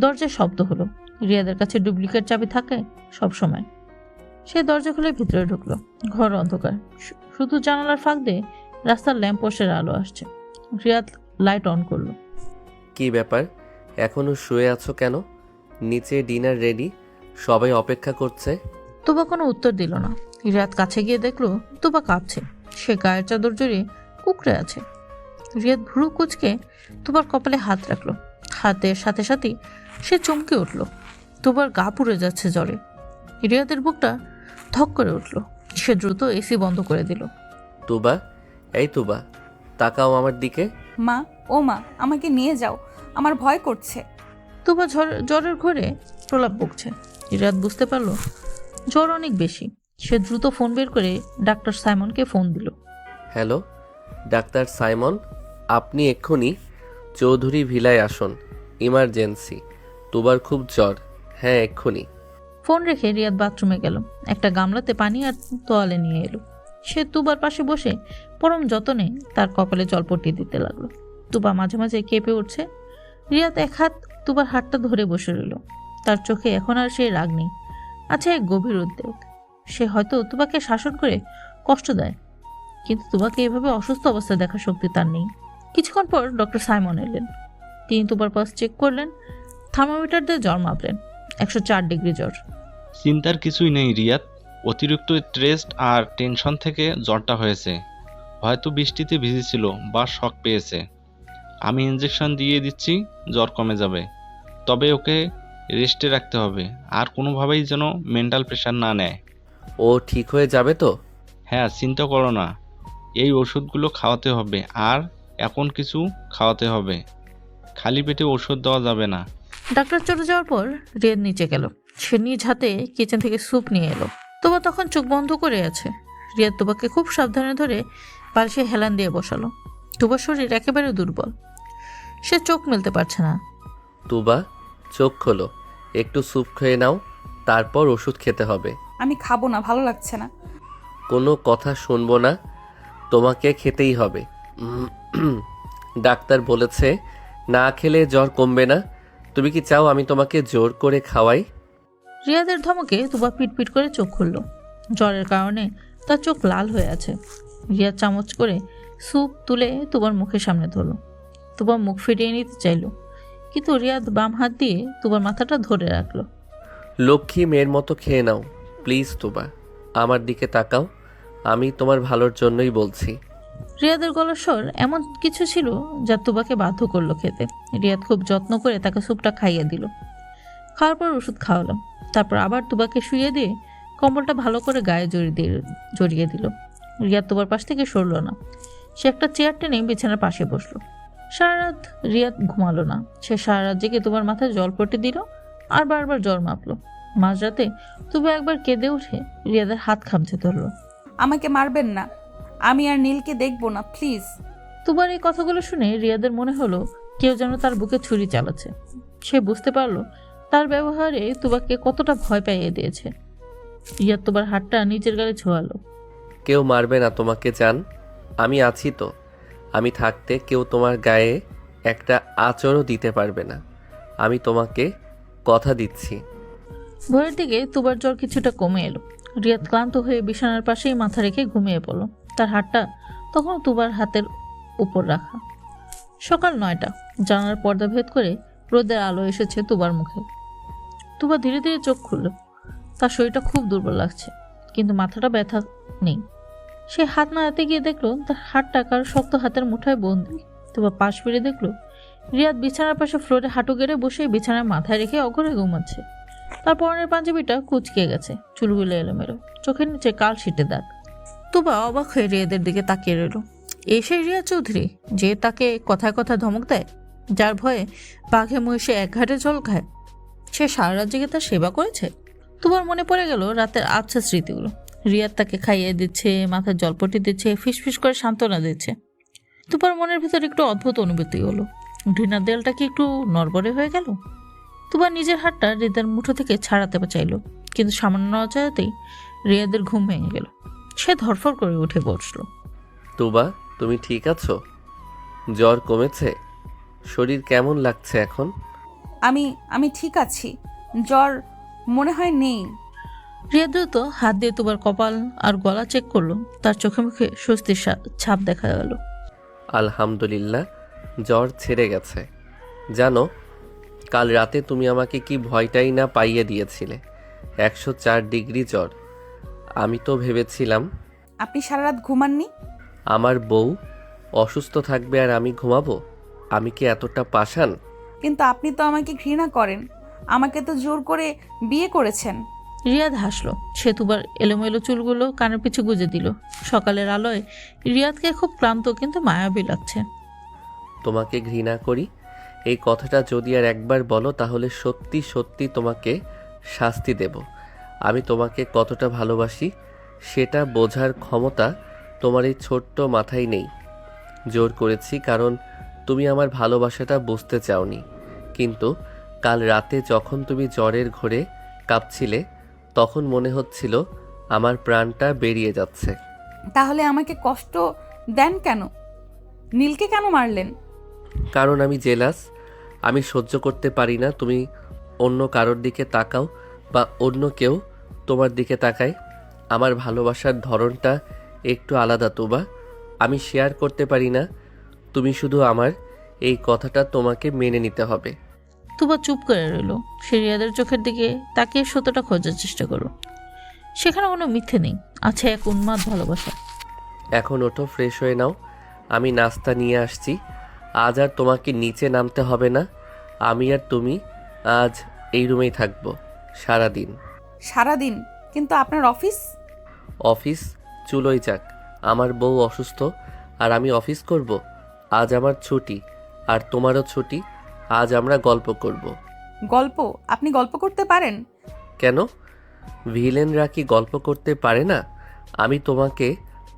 দরজায় শব্দ হলো। রিয়াদের কাছে ডুপ্লিকেট চাবি থাকে সব সময়। সে দরজা খুলে ভিতরে ঢুকলো। ঘর অন্ধকার, শুধু জানালার ফাঁক দিয়ে রাস্তার ল্যাম্পপোস্টের আলো আসছে। রিয়াদ লাইট অন করলো। কি ব্যাপার, এখনো শুয়ে আছো কেন? নিচে ডিনার রেডি, সবাই অপেক্ষা করছে। তুবা কোনো উত্তর দিল না। রিয়াদ কাছে গিয়ে দেখলো তুবা কাঁপছে। সে গায়ের চাদর জড়িয়ে কুকড়ে আছে। রিয়াদ ভুরু কুচকে তুবার কপালে হাত রাখলো। হাতের সাথে সাথেই সে চমকে উঠল। তুবার গা পুড়ে যাচ্ছে জ্বরে। রিয়াদের বুকটা ধক করে উঠল। সে দ্রুত এসি বন্ধ করে দিল। তুবা, এই তুবা, তাকাও আমার দিকে। মা, ও মা, আমাকে নিয়ে যাও, আমার ভয় করছে। তুবা জ্বরের ঘরে প্রলাপ বকছে। রিয়াদ বুঝতে পারলো জ্বর অনেক বেশি। সে দ্রুত ফোন বের করে ডাক্তার সাইমনকে ফোন দিল। হ্যালো, ডাক্তার সাইমন, আপনি এক্ষুনি চৌধুরী ভিলায় আসুন, ইমার্জেন্সি। তুবার খুব জ্বর। হ্যাঁ, এক্ষুনি। ফোন রেখে রিয়াদ বাথরুমে গেল। একটা গামলাতে পানি আর তোয়ালে নিয়ে এলো। সে তুবার পাশে বসে পরম যতনে তার কপালে জলপট্টি দিতে লাগলো। তুবা মাঝে মাঝে কেঁপে উঠছে। রিয়াদ এক হাত তুবার হাতটা ধরে বসে রইল। তার চোখে এখন আর সেই রাগ নেই, আছে এক গভীর উদ্বেগ। সে হয়তো তুবাকে শাসন করে কষ্ট দেয়, কিন্তু তুবাকে এভাবে অসুস্থ অবস্থায় দেখার শক্তি তার নেই। কিছুক্ষণ পর ডক্টর সাইমন এলেন। তিনি তুবার পাস চেক করলেন, থার্মোমিটার দিয়ে জ্বর মাপলেন। 104 ডিগ্রি জ্বর। চিন্তার কিছুই নেই রিয়াদ, অতিরিক্ত স্ট্রেস আর টেনশন থেকে জ্বরটা হয়েছে। হয়তো বৃষ্টিতে ভিজেছিল বা শক পেয়েছে। আমি ইনজেকশন দিয়ে দিচ্ছি, জ্বর কমে যাবে। তবে ওকে রেস্টে রাখতে হবে, আর কোনোভাবেই যেন মেন্টাল প্রেশার না নেয়। ও ঠিক হয়ে যাবে তো? হ্যাঁ, চিন্তা করো না। এই ওষুধগুলো খাওয়াতে হবে, আর এখন কিছু খাওয়াতে হবে। খালি পেটে ওষুধ দেওয়া যাবে না। ডাক্তার চলে যাওয়ার পর রিয়াদ নিচে গেল। সে নিজ হাতে কিচেন থেকে স্যুপ নিয়ে এলো। তুবা তখন চোখ বন্ধ করে আছে। রিয়াদ তুবাকে খুব সাবধানে ধরে বালিশে হেলান দিয়ে বসালো। তুবার শরীর একেবারে দুর্বল, সে চোখ মেলতে পারছে না। তুবা, চোখ খোলো, একটু স্যুপ খেয়ে নাও, তারপর ওষুধ খেতে হবে। আমি খাবো না, ভালো লাগছে না। কোনো কথা শুনবো না, তোমাকে খেতেই হবে। ডাক্তার বলেছে না খেলে জ্বর কমবে না। তুমি কি চাও আমি তোমাকে জোর করে খাওয়াই? রিয়াদের ধমকে তুবা পিটপিট করে চোখ খুলল। জ্বরের কারণে তার চোখ লাল হয়ে আছে। রিয়াদ চামচ করে স্যুপ তুলে তুবার মুখের সামনে ধরল। তুবা মুখ ফিরিয়ে নিতে চাইল, কিন্তু রিয়াদ বাম হাত দিয়ে তুবার মাথাটা ধরে রাখলো। লক্ষ্মী মেয়ের মতো খেয়ে নাও প্লিজ। তুবা, আমার দিকে তাকাও, আমি তোমার ভালোর জন্যই বলছি। রিয়াদের গলার স্বর এমন কিছু ছিল যা তুবাকে বাধ্য করলো খেতে। রিয়াদ খুব যত্ন করে তাকে স্যুপটা খাইয়ে দিল। খাওয়ার পর ওষুধ খাওয়ালাম। তারপর আবার তুবাকে শুইয়ে দিয়ে কম্বলটা ভালো করে গায়ে জড়িয়ে দিল। রিয়াদ তুবার পাশ থেকে সরল না। সে একটা চেয়ার টেনে বিছানার পাশে বসলো। সারা রাত রিয়াদ ঘুমালো না। সে সারা রাত জেগে তুবার মাথায় জল পটে দিল আর বারবার জ্বর মাপলো। মাঝরাতে তুবা একবার কেঁদে উঠে রিয়াদের হাত খামচে ধরলো। আমাকে মারবেন না, আমি আর নীলকে দেখবো না, প্লিজ। তুবার এই কথাগুলো শুনে রিয়াদের মনে হলো কেউ যেন তার বুকে ছুরি চালাচ্ছে। সে বুঝতে পারলো তার ব্যবহারে তুবাকে কতটা ভয় পাইয়ে দিয়েছে। রিয়াদ তুবার হাতটা নিচের গালে ছোঁয়ালো। কেউ মারবে না তোমাকে জান, আমি আছি তো। আমি থাকতে কেউ তোমার গায়ে একটা আঁচড়ও দিতে পারবে না, আমি তোমাকে কথা দিচ্ছি। ভোরের দিকে তুবার জ্বর কিছুটা কমে এলো। রিয়াদ ক্লান্ত হয়ে বিছানার পাশেই মাথা রেখে ঘুমিয়ে পড়ল। তার হাতটা তখন তুবার হাতের উপর রাখা। সকাল 9টা। জানালার পর্দা ভেদ করে রোদের আলো এসেছে তুবার মুখে। তুবা ধীরে ধীরে চোখ খুলল। তার শরীরটা খুব দুর্বল লাগছে, কিন্তু মাথাটা ব্যথা নেই। সে হাত নাড়াতে গিয়ে দেখলো তার হাতটা কারো শক্ত হাতের মুঠায় বন্দি। তুবা পাশ ফিরে দেখলো রিয়াদ বিছানার পাশে ফ্লোরে হাঁটু গেড়ে বসে বিছানার মাথায় রেখে অঘরে ঘুমাচ্ছে। তার পরনের পাঞ্জাবিটা কুঁচকে গেছে, চুলগুলো এলোমেলো, চোখের নিচে কাল ছিটে দাগ। তুবা অবাক হয়ে রিয়াদের দিকে তাকিয়ে রইল। এসে রিয়া চৌধুরী, যে তাকে কথায় কথায় ধমক দেয়, যার ভয়ে বাঘে মহিষে এক ঘাটে জল খায়, সে সারা রাত জেগে তার সেবা করেছে। তুবার মনে পড়ে গেল রাতের আবছা স্মৃতিগুলো। রিয়াদ তাকে খাইয়ে দিচ্ছে, মাথায় জলপটি দিচ্ছে, ফিসফিস করে সান্ত্বনা দিচ্ছে। তুবার মনের ভিতর একটু অদ্ভুত অনুভূতি হলো। ঘৃণার দেয়ালটা কি একটু নড়বড়ে হয়ে গেল? তুবা নিজের হাতটা রিয়াদের মুঠো থেকে ছাড়াতে চাইল, কিন্তু সামান্য নড়াচড়াতেই রিয়াদের ঘুম ভেঙে গেল। সে ধরফর করে উঠে বসলো। তুবা, তুমি ঠিক আছো? জ্বর কমেছে? শরীর কেমন লাগছে এখন? আমি ঠিক আছি, জ্বর মনে হয় নেই। রিয়া দ্রুত হাত দিয়ে তুবার কপাল আর গলা চেক করলো। তার চোখে মুখে স্বস্তির ছাপ দেখা গেল। আলহামদুলিল্লাহ, জ্বর ছেড়ে গেছে। জানো, কাল রাতে তুমি আমাকে কি ভয়টাই না পাইয়ে দিয়েছিলে। 104 ডিগ্রি জ্বর। আমি তো ভেবেছিলাম। আপনি সারা রাত ঘুমাননি? আমার বউ অসুস্থ থাকবে আর আমি ঘুমাবো? আমি কি এতটা পাষাণ? কিন্তু আপনি তো আমাকে ঘৃণা করেন, আমাকে তো জোর করে বিয়ে করেছেন। রিয়াদ হাসলো। সে তুবার এলোমেলো চুলগুলো কানের পিছু গুজে দিল। সকালের আলোয় রিয়াদকে খুব ক্লান্ত কিন্তু মায়াবী লাগছে। তোমাকে ঘৃণা করি এই কথাটা যদি আর একবার বলো তাহলে সত্যি সত্যি তোমাকে শাস্তি দেব। আমি তোমাকে কতটা ভালোবাসি সেটা বোঝার ক্ষমতা তোমার এই ছোট্ট মাথায় নেই। জোর করেছি কারণ তুমি আমার ভালোবাসাটা বুঝতে চাওনি, কিন্তু কাল রাতে যখন তুমি জ্বরের ঘোরে কাঁপছিলে তখন মনে হচ্ছিল আমার প্রাণটা বেরিয়ে যাচ্ছে। তাহলে আমাকে কষ্ট দেন কেন? নীলকে কেন মারলেন? কারণ আমি জেলাস। আমি সহ্য করতে পারি না তুমি অন্য কারোর দিকে তাকাও বা অন্য কেউ তোমার দিকে তাকায়। আমার ভালোবাসার ধরনটা একটু আলাদা তুবা, আমি শেয়ার করতে পারি না। তুমি শুধু আমার এই কথাটা তোমাকে মেনে নিতে হবে। তুবা চুপ করে রইল। সে রিয়াদের চোখের দিকে তাকিয়ে সত্যটা খোঁজার চেষ্টা করল। সেখানে কোনো মিথ্যে নেই, আছে এক উন্মাদ ভালোবাসা। এখন ওঠো, ফ্রেশ হয়ে নাও, আমি নাস্তা নিয়ে আসছি। আজ আর তোমাকে নিচে নামতে হবে না। আমি আর তুমি আজ এই রুমেই থাকবো সারাদিন। সারাদিন? কিন্তু আপনার অফিস? অফিস চুলোই যাক, আমার বউ অসুস্থ আর আমি অফিস করব? আজ আমার ছুটি আর তোমারও ছুটি। আজ আমরা গল্প করব। গল্প? আপনি গল্প করতে পারেন? কেন, ভিলেনরা কি গল্প করতে পারে না? আমি তোমাকে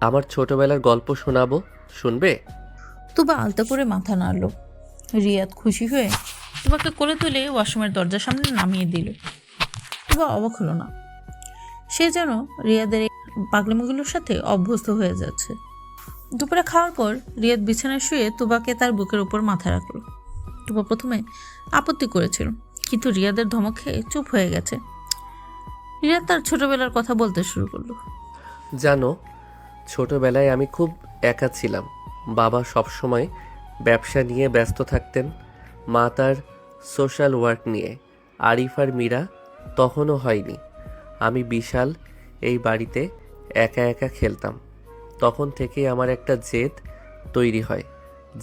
আমার ছোটবেলার গল্প শোনাবো, শুনবে? তুবা আলতো করে মাথা নাড়ল। রিয়াদ খুশি হয়ে তুবাকে কোলে তুলে ওয়াশরুমের দরজার সামনে নামিয়ে দিল। তুবা অবাক হলো না। সে যেন রিয়াদের এই পাগলামিগুলোর সাথে অভ্যস্ত হয়ে যাচ্ছে। দুপুরে খাওয়ার পর রিয়াদ বিছানায় শুয়ে তুবাকে তার বুকের উপর মাথা রাখলো। তুবা প্রথমে আপত্তি করেছিল, কিন্তু রিয়াদের ধমক খেয়ে চুপ হয়ে গেছে। রিয়াদ তার ছোটবেলার কথা বলতে শুরু করলো। জানো, ছোটবেলায় আমি খুব একা ছিলাম। বাবা সবসময় ব্যবসা নিয়ে ব্যস্ত থাকতেন, মা তার সোশ্যাল ওয়ার্ক নিয়ে। আরিফ আর মীরা তখনও হয়নি। আমি বিশাল এই বাড়িতে একা একা খেলতাম। তখন থেকে আমার একটা জেদ তৈরি হয়,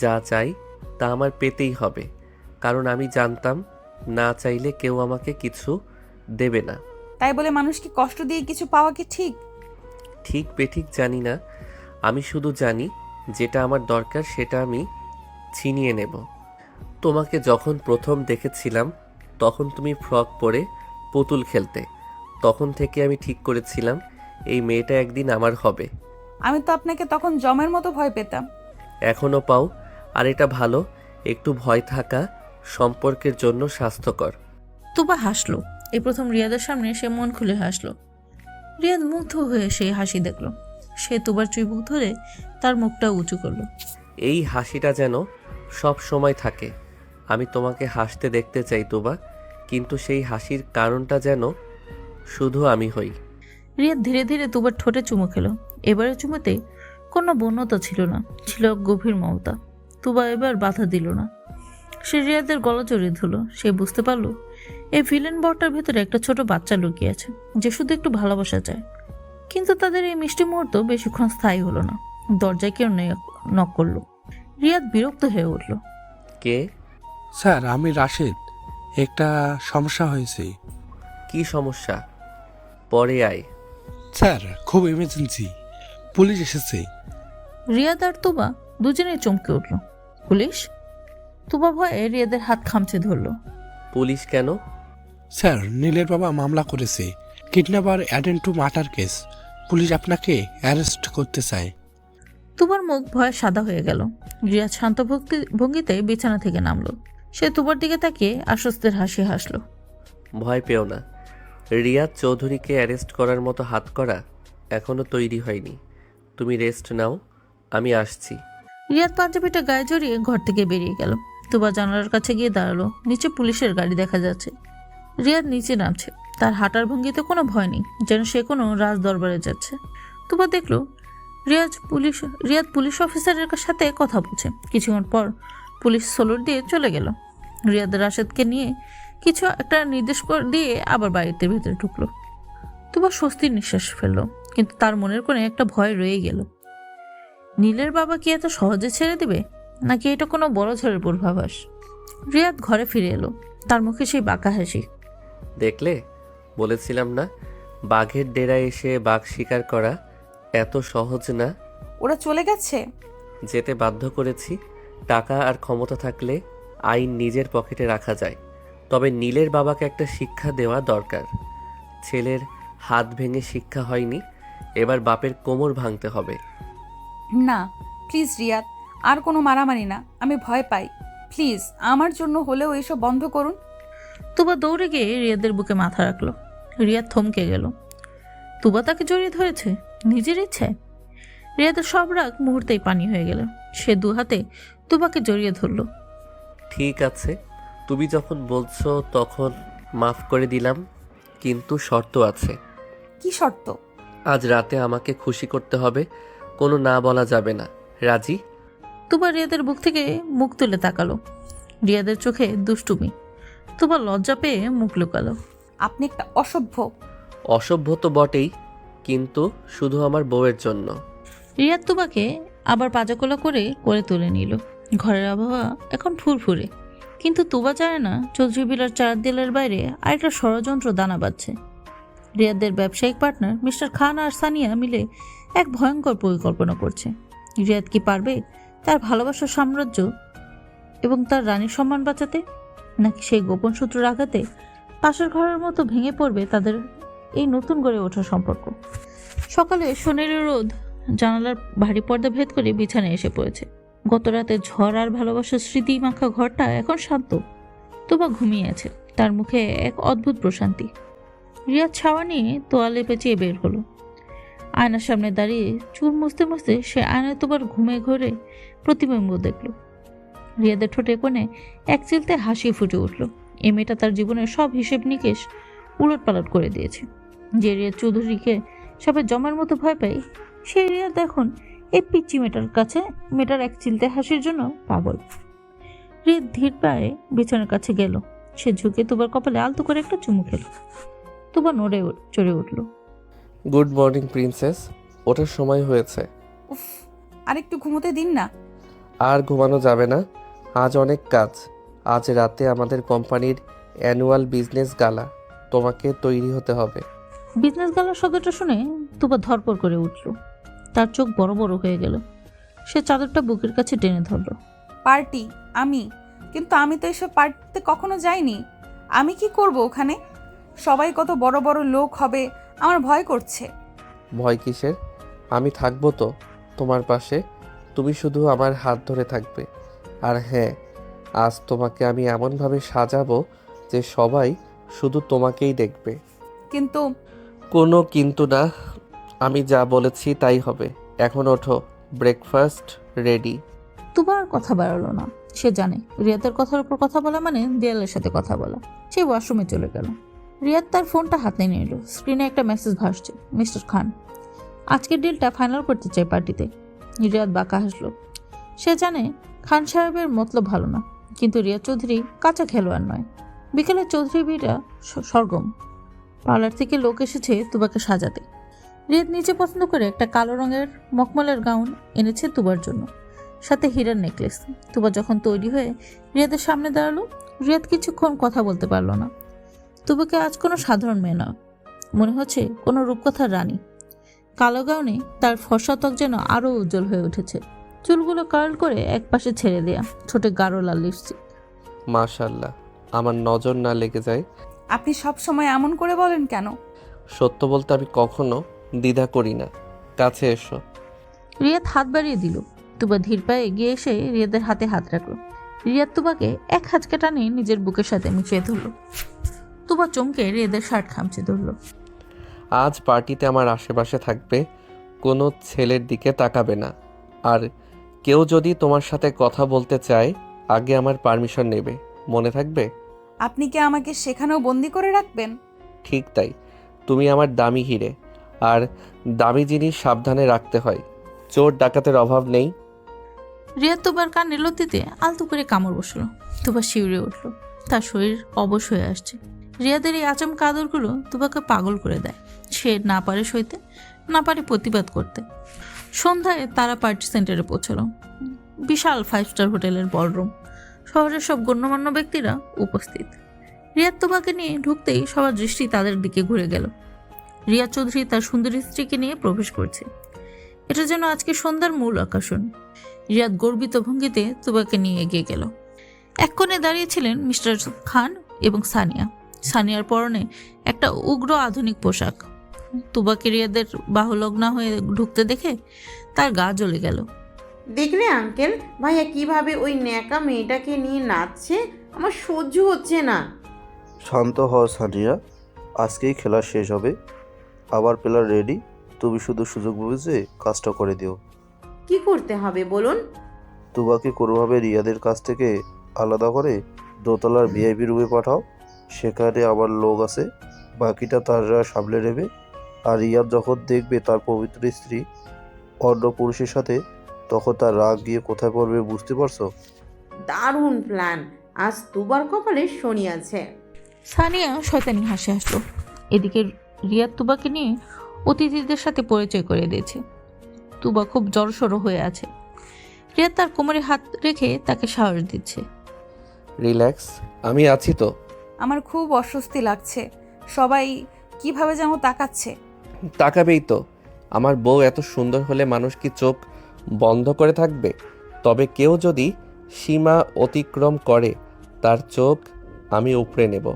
যা চাই তা আমার পেতেই হবে। কারণ আমি জানতাম না চাইলে কেউ আমাকে কিছু দেবে না। তাই বলে মানুষকে কষ্ট দিয়ে কিছু পাওয়া কি ঠিক? ঠিক বেঠিক জানি না, আমি শুধু জানি যেটা আমার দরকার সেটা আমি ছিনিয়ে নেব। তোমাকে যখন প্রথম দেখেছিলাম তখন তুমি ফ্রক পরে পুতুল খেলতে। তখন থেকে আমি ঠিক করেছিলাম এই মেয়েটা একদিন আমার হবে। আমি তো আপনাকে তখন জমের মতো ভয় পেতাম। এখনও পাও, আর এটা ভালো। একটু ভয় থাকা সম্পর্কের জন্য স্বাস্থ্যকর। তুবা হাসলো। এই প্রথম রিয়াদের সামনে সে মন খুলে হাসলো। রিয়াদ মুগ্ধ হয়ে সেই হাসি দেখল। সে তুবার চুইবুক ধরে তার মুখটা উঁচু করলো। এই হাসিটা যেন সব সময় থাকে। আমি তোমাকে হাসতে দেখতে চাই তুবা, কিন্তু সেই হাসির কারণটা যেন শুধু আমি হই। রিয়াদ ধীরে ধীরে তুবার ঠোঁটে চুমু খেলো। এবারে চুমুতে কোনো বন্যতা ছিল না, ছিল গভীর মমতা। তুবা এবার বাধা দিল না। সে রিয়াদের গলা জড়িয়ে ধরল। সে বুঝতে পারল এই ভিলেন বরটার ভেতরে একটা ছোট বাচ্চা লুকিয়ে আছে, যে শুধু একটু ভালোবাসা চায়। কিন্তু তাদের এই মিষ্টি মুহূর্ত বেশিক্ষণ স্থায়ী হলো না। দরজায় কেউ নক করলো। রিয়াদ বিরক্ত হয়ে উঠল। কে? স্যার, আমি রাশেদ। একটা সমস্যা হয়েছে। কি সমস্যা? পরে আয়। স্যার, খুব ইমার্জেন্সি, পুলিশ এসেছে। রিয়াদ আর তুবা দুজনেই চমকে উঠল। পুলিশ? তুবা ভয়ে রিয়াদের হাত খামচে ধরল। পুলিশ কেন? স্যার, নীলের বাবা মামলা করেছে, kidnapper attend two martyr case. Police আপনাকে অ্যারেস্ট করতে চায়। তুবার মুখ ভয়ে সাদা হয়ে গেল। রিয়াদ শান্ত ভঙ্গিতে বিছানা থেকে নামলো। সে তুবার দিকে তাকিয়ে আশ্বস্তের হাসি হাসলো। ভয় পেও না, রিয়াদ চৌধুরীকে অ্যারেস্ট করার মতো হাত করা এখনো তৈরি হয়নি। তুমি রেস্ট নাও, আমি আসছি। রিয়াদ পাঞ্জাবিটা গায়ে জড়িয়ে ঘর থেকে বেরিয়ে গেল। তুবা জানালার কাছে গিয়ে দাঁড়ালো। নিচে পুলিশের গাড়ি দেখা যাচ্ছে। রিয়াদ নিচে নামছে। তার হাঁটার ভঙ্গিতে কোনো ভয় নেই, যেন সে কোনো রাজ দরবারে যাচ্ছে। তুবা দেখলো রিয়াদ পুলিশ অফিসারের সাথে কথা বলছে। কিছুক্ষণ পর পুলিশ সোলর দিয়ে চলে গেল। রিয়াদ রাশেদকে নিয়ে কিছু একটা নির্দেশ দিয়ে আবার বাড়িতে ভেতরে ঢুকলো। তুবা স্বস্তির নিঃশ্বাস ফেললো। কিন্তু তার মনের কোণে একটা ভয় রয়ে গেল। নীলের বাবা কি এত সহজে ছেড়ে দিবে, নাকি এটা কোনো বড় ঝড়ের পূর্বাভাস? রিয়াদ ঘরে ফিরে এলো, তার মুখে সেই বাঁকা হাসি। দেখলে, বলেছিলাম না বাঘের ডেরায় এসে বাঘ শিকার করা এত সহজ না। ওরা চলে গেছে? যেতে বাধ্য করেছি। টাকা আর ক্ষমতা থাকলে আইন নিজের পকেটে রাখা যায়। তবে নীলের বাবাকে একটা শিক্ষা দেওয়া দরকার। ছেলের হাত ভেঙে শিক্ষা হয়নি, এবার বাপের কোমর ভাঙতে হবে। না প্লিজ রিয়াদ, আর কোনো মারামারি না, আমি ভয় পাই। প্লিজ আমার জন্য হলেও এসব বন্ধ করুন। তুবা দৌড়ে গিয়ে রিয়াদের বুকে মাথা রাখলো। রিয়াদ থমকে গেল। তুবা তাকে জড়িয়ে ধরেছে নিজের ইচ্ছায়। রিয়াদের সব রাগ মুহূর্তেই পানি হয়ে গেল। সে দু হাতে তুবাকে জড়িয়ে ধরলো। ঠিক আছে, তুমি যখন বলছো তখন মাফ করে দিলাম, কিন্তু শর্ত আছে। কি শর্ত? আজ রাতে আমাকে খুশি করতে হবে, কোনো না বলা যাবে না। রাজি? তুবা রিয়াদের বুক থেকে মুখ তুলে তাকালো। রিয়াদের চোখে দুষ্টুমি। তুবা লজ্জা পেয়ে মুখ লুকালো। আপনি একটা অসভ্য। অসভ্য তো বটেই, কিন্তু শুধু আমার বউয়ের জন্য। রিয়াদ তুবাকে আবার পাজাকোলা করে করে তুলে নিল। ঘরের আবহাওয়া এখন ফুরফুরে, কিন্তু তুবা জানে না চৌধুরী বিলার চার দেয়ালের বাইরে আরেকটা ষড়যন্ত্র দানা বাঁধছে। রিয়াদের ব্যবসায়িক পার্টনার মিস্টার খান আর সানিয়া মিলে এক ভয়ঙ্কর পরিকল্পনা করছে। রিয়াদ কি পারবে তার ভালোবাসার সাম্রাজ্য এবং তার রানীর সম্মান বাঁচাতে, নাকি সেই গোপন সূত্রের আঘাতে পাশের ঘরের মতো ভেঙে পড়বে তাদের এই নতুন গড়ে ওঠা সম্পর্ক? সকালে সোনেরি রোদ জানালার ভারী পর্দা ভেদ করে বিছানায় এসে পড়েছে। গত রাতে ঝড় আর ভালোবাসার স্মৃতি মাখা ঘরটা এখন শান্ত। তুবা ঘুমিয়ে আছে, তার মুখে এক অদ্ভুত প্রশান্তি। রিয়াদ ছাওয়া নিয়ে তোয়ালে পেঁচিয়ে বের হলো। আয়নার সামনে দাঁড়িয়ে চুল মুছতে মুছতে সে আয়নায় তুবার ঘুমে ঘরে প্রতিবিম্ব দেখল। রিয়াদের ঠোঁটে কোণে এক চিলতে হাসি ফুটে উঠল। এই মেয়েটা তার জীবনের সব হিসেব নিকেশ উলট পালট করে দিয়েছে। যে রিয়াদ চৌধুরীকে সবাই জমার মতো ভয় পায়, সেই রিয়াদ এখন এই পিচ্চি মেয়েটার কাছে মেয়েটার এক চিলতে হাসির জন্য পাগল। রিয়াদ ধীর পায়ে বিছানার কাছে গেল। সে ঝুঁকে তুবার কপালে আলতো করে একটা চুমু খেল। তুবা নড়ে চড়ে উঠল। গুড মর্নিং প্রিন্সেস, ওঠার সময় হয়েছে। উফ, আরেকটু ঘুমোতে দিন না। আর ঘুমানো যাবে না, আজ অনেক কাজ। আজ রাতে আমাদের কোম্পানির অ্যানুয়াল বিজনেস গালা, তোমাকে তৈরি হতে হবে। বিজনেস গালার শব্দটা শুনে তুবা ধরপড় করে উঠল। তার চোখ বড় বড় হয়ে গেল। সে চাদরটা বুকের কাছে টেনে ধরল। পার্টি? কিন্তু আমি তো এসব পার্টিতে কখনো যাইনি। আমি কি করব ওখানে? সবাই কত বড় বড় লোক হবে, আমার ভয় করছে। ভয় কিসের? আমি থাকবো তো তোমার পাশে, তুমি শুধু আমার হাত ধরে থাকবে। আর হ্যাঁ, আজ তোমাকে আমি এমনভাবে সাজাবো যে সবাই শুধু তোমাকেই দেখবে। কিন্তু কোনো কিন্তু না, আমি যা বলেছি তাই হবে। এখন ওঠো, ব্রেকফাস্ট রেডি। তুবা আর কথা বাড়ালো না। সে জানে রিয়াদের কথার উপর কথা বলা মানে দেয়ালের সাথে কথা বলা। সে ওয়াশরুমে চলে গেল। রিয়াদ তার ফোনটা হাতে নিয়ে এলো। স্ক্রিনে একটা মেসেজ ভাসছে, মিস্টার খান আজকের ডিলটা ফাইনাল করতে চাই পার্টিতে। রিয়াদ বাঁকা হাসলো। সে জানে খান সাহেবের মতলব ভালো না, কিন্তু রিয়াদ চৌধুরী কাঁচা খেলোয়াড় নয়। বিকেলে চৌধুরী বিটা সরগম। পার্লার থেকে লোক এসেছে তুবাকে সাজাতে। রিয়াদ নিজে পছন্দ করে একটা কালো রঙের মখমলের গাউন এনেছে তুবার জন্য, সাথে হীরার নেকলেস। তুবা যখন তৈরি হয়ে রিয়াদের সামনে দাঁড়ালো, রিয়াদ কিছুক্ষণ কথা বলতে পারলো না। তুবাকে আজ কোনো সাধারণ মেয়ে না, মনে হচ্ছে কোনো রূপকথার রানী। কালো গাউনে তার ফর্সা ত্বক যেন আরও উজ্জ্বল হয়ে উঠেছে। চুলগুলো কার্ল করে এক পাশে ছেড়ে দেয়া, ঠোঁটে গাঢ় লাল লিপস্টিক। মাশাআল্লাহ, আমার নজর না লেগে যায়। আপনি সব সময় এমন করে বলেন কেন? সত্য বলতে আমি কখনো দ্বিধা করি না। কাছে এসো। রিয়াদ হাত বাড়িয়ে দিল। তুবা ধীর পায়ে এগিয়ে এসে রিয়াদের হাতে হাত রাখলো। রিয়াদ তুবাকে এক হাঁচকে টানে নিজের বুকের সাথে মিশিয়ে ধরল। তুবা চমকে রিয়াদের শার্ট খামচে ধরল। আজ পার্টিতে আমার আশেপাশে থাকবে, কোনো ছেলের দিকে তাকাবে না। আর কেউ যদি তোমার সাথে কথা বলতে চায় আগে আমার পারমিশন নেবে, মনে থাকবে? আপনি কি আমাকে সেখানেও বন্দি করে রাখবেন? ঠিক তাই, তুমি আমার দামি হিরে, আর দামি জিনিস সাবধানে রাখতে হয়। চোর ডাকাতের অভাব নেই। রিয়াদ তুবার কানে লতিতে আলতো করে কামড় বসলো। তুবা শিউরে উঠল। তার শরীর অবশ হয়ে আসছে। রিয়াদের এই আচমকা আদরগুলো তুবাকে পাগল করে দেয়। সে না পারে সইতে। না পারে প্রতিবাদ করতে। সন্ধ্যায় তারা পার্টি সেন্টারে পৌঁছলো। বিশাল 5 স্টার হোটেলের বলরুম, শহরের সব গণ্যমান্য ব্যক্তিরা উপস্থিত। রিয়াদ তুবাকে নিয়ে ঢুকতেই সবার দৃষ্টি তাদের দিকে ঘুরে গেল। রিয়া চৌধুরী তার সুন্দরী স্ত্রীকে নিয়ে প্রবেশ করছে। এটা যেন আজকে সন্ধ্যার মূল আকর্ষণ। রিয়াদ গর্বিত ভঙ্গিতে তুবাকে নিয়ে এগিয়ে গেল। এক কোণে দাঁড়িয়েছিলেন মিস্টার খান এবং সানিয়া। সানিয়ার পরনে একটা উগ্র আধুনিক পোশাক। তুবাকে রিয়াদের বাহুলগ্না হয়ে ঢুকতে দেখে তার গা জ্বলে গেল। দেখলে আঙ্কেল, ভাইয়া কিভাবে ওই ন্যাকা মেয়েটাকে নিয়ে নাচছে? আমার সহ্য হচ্ছে না। শান্ত হও সানিয়া, আজকেই খেলা শেষ হবে। আবার প্লেয়ার রেডি, তুমি শুধু সুযোগ বুঝে কাজটা করে দিও। কি করতে হবে বলুন? তুবাকে কোনোভাবে রিয়াদের কাছ থেকে আলাদা করে দোতলার ভিআইপি রুমে পাঠাও। সেখানে আমার লোক আছে, বাকিটা তারা সামলে নেবে। আর রিয়াদ যখন দেখবে তার পবিত্র স্ত্রী অন্য পুরুষের সাথে, তখন তার রাগ গিয়ে কোথায় পড়বে বুঝতে পারছো? দারুণ প্ল্যান। আজ তুবার কপালে শনি আছে। সানিয়া শয়তানি হাসি হাসলো। এদিকে রিয়াদ তুবাকে নিয়ে অতিথিদের সাথে পরিচয় করে দিয়েছে। তুবা খুব জড়সড় হয়ে আছে। রিয়াদ তার কোমরে হাত রেখে তাকে সাহস দিচ্ছে। রিল্যাক্স, আমি আছি তো। আমার খুব অস্বস্তি লাগছে, সবাই কিভাবে যেন তাকাচ্ছে। তাকাবেই তো। আমার বউ এত সুন্দর হলে মানুষ কি চোখ বন্ধ করে থাকবে? তবে কেউ যদি সীমা অতিক্রম করে তার চোখ আমি উপড়ে নেব।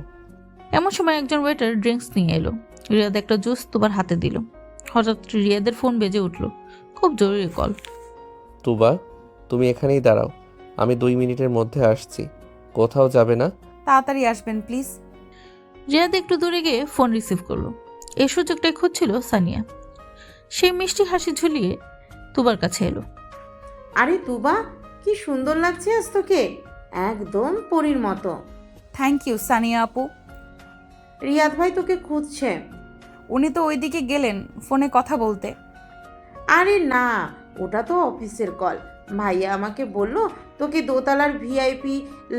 এমন সময় একজন ওয়েটার ড্রিঙ্কস নিয়ে এলো। রিয়াদ একটা জুস তুবার হাতে দিল। হঠাৎ রিয়াদের ফোন বেজে উঠল। খুব জরুরি কল। তুবা, তুমি এখানেই দাঁড়াও, আমি 2 মিনিটের মধ্যে আসছি। কোথাও যাবে না। তাড়াতাড়ি আসবেন প্লিজ। রিয়াদ একটু দূরে গিয়ে ফোন রিসিভ করলো। এই সুযোগটাই খুঁজছিল সানিয়া। সেই মিষ্টি হাসি ঝুলিয়ে তুবার কাছে এলো। আরে তুবা, কি সুন্দর লাগছে আজ তোকে, একদম পরীর মতো। থ্যাংক ইউ সানিয়া আপু। রিয়াদ ভাই তোকে খুঁজছে। উনি তো ওইদিকে গেলেন ফোনে কথা বলতে। আরে না, ওটা তো অফিসের কল। ভাইয়া আমাকে বলল তোকে দোতলার ভিআইপি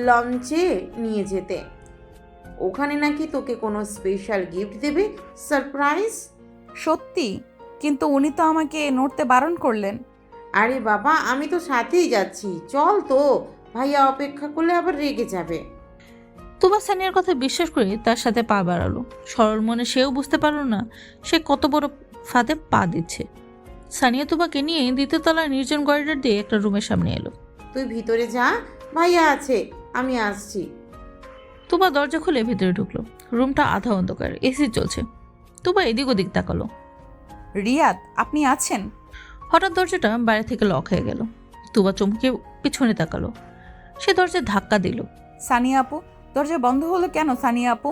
লঞ্চে নিয়ে যেতে। ওখানে নাকি তোকে কোনো স্পেশাল গিফট দেবে, সারপ্রাইজ। সত্যি? কিন্তু উনি তো আমাকে নড়তে বারণ করলেন। আরে বাবা, আমি তো সাথেই যাচ্ছি, চল তো। ভাইয়া অপেক্ষা করলে আবার রেগে যাবে। তুবা সানিয়ার কথা বিশ্বাস করে তার সাথে পা বাড়ালো। সরল মনে সেও বুঝতে পারল না সে কত বড় ফাঁদে পা দিচ্ছে। সানিয়া তুবাকে নিয়ে দ্বিতীয় তলার নির্জন করিডর দিয়ে একটা রুমের সামনে এলো। তুই ভিতরে যা, ভাইয়া আছে, আমি আসছি। তুবা দরজা খুলে ভিতরে ঢুকলো। রুমটা আধা অন্ধকার, এসি চলছে। তুবা এদিক ওদিক তাকালো। রিয়াদ, আপনি আছেন? হঠাৎ দরজাটা বাইরে থেকে লক হয়ে গেল। তুবা চমকে পিছনে তাকালো। সে দরজায় ধাক্কা দিল। সানিয়া আপু, দরজা বন্ধ হলো কেন সানিয়া আপু?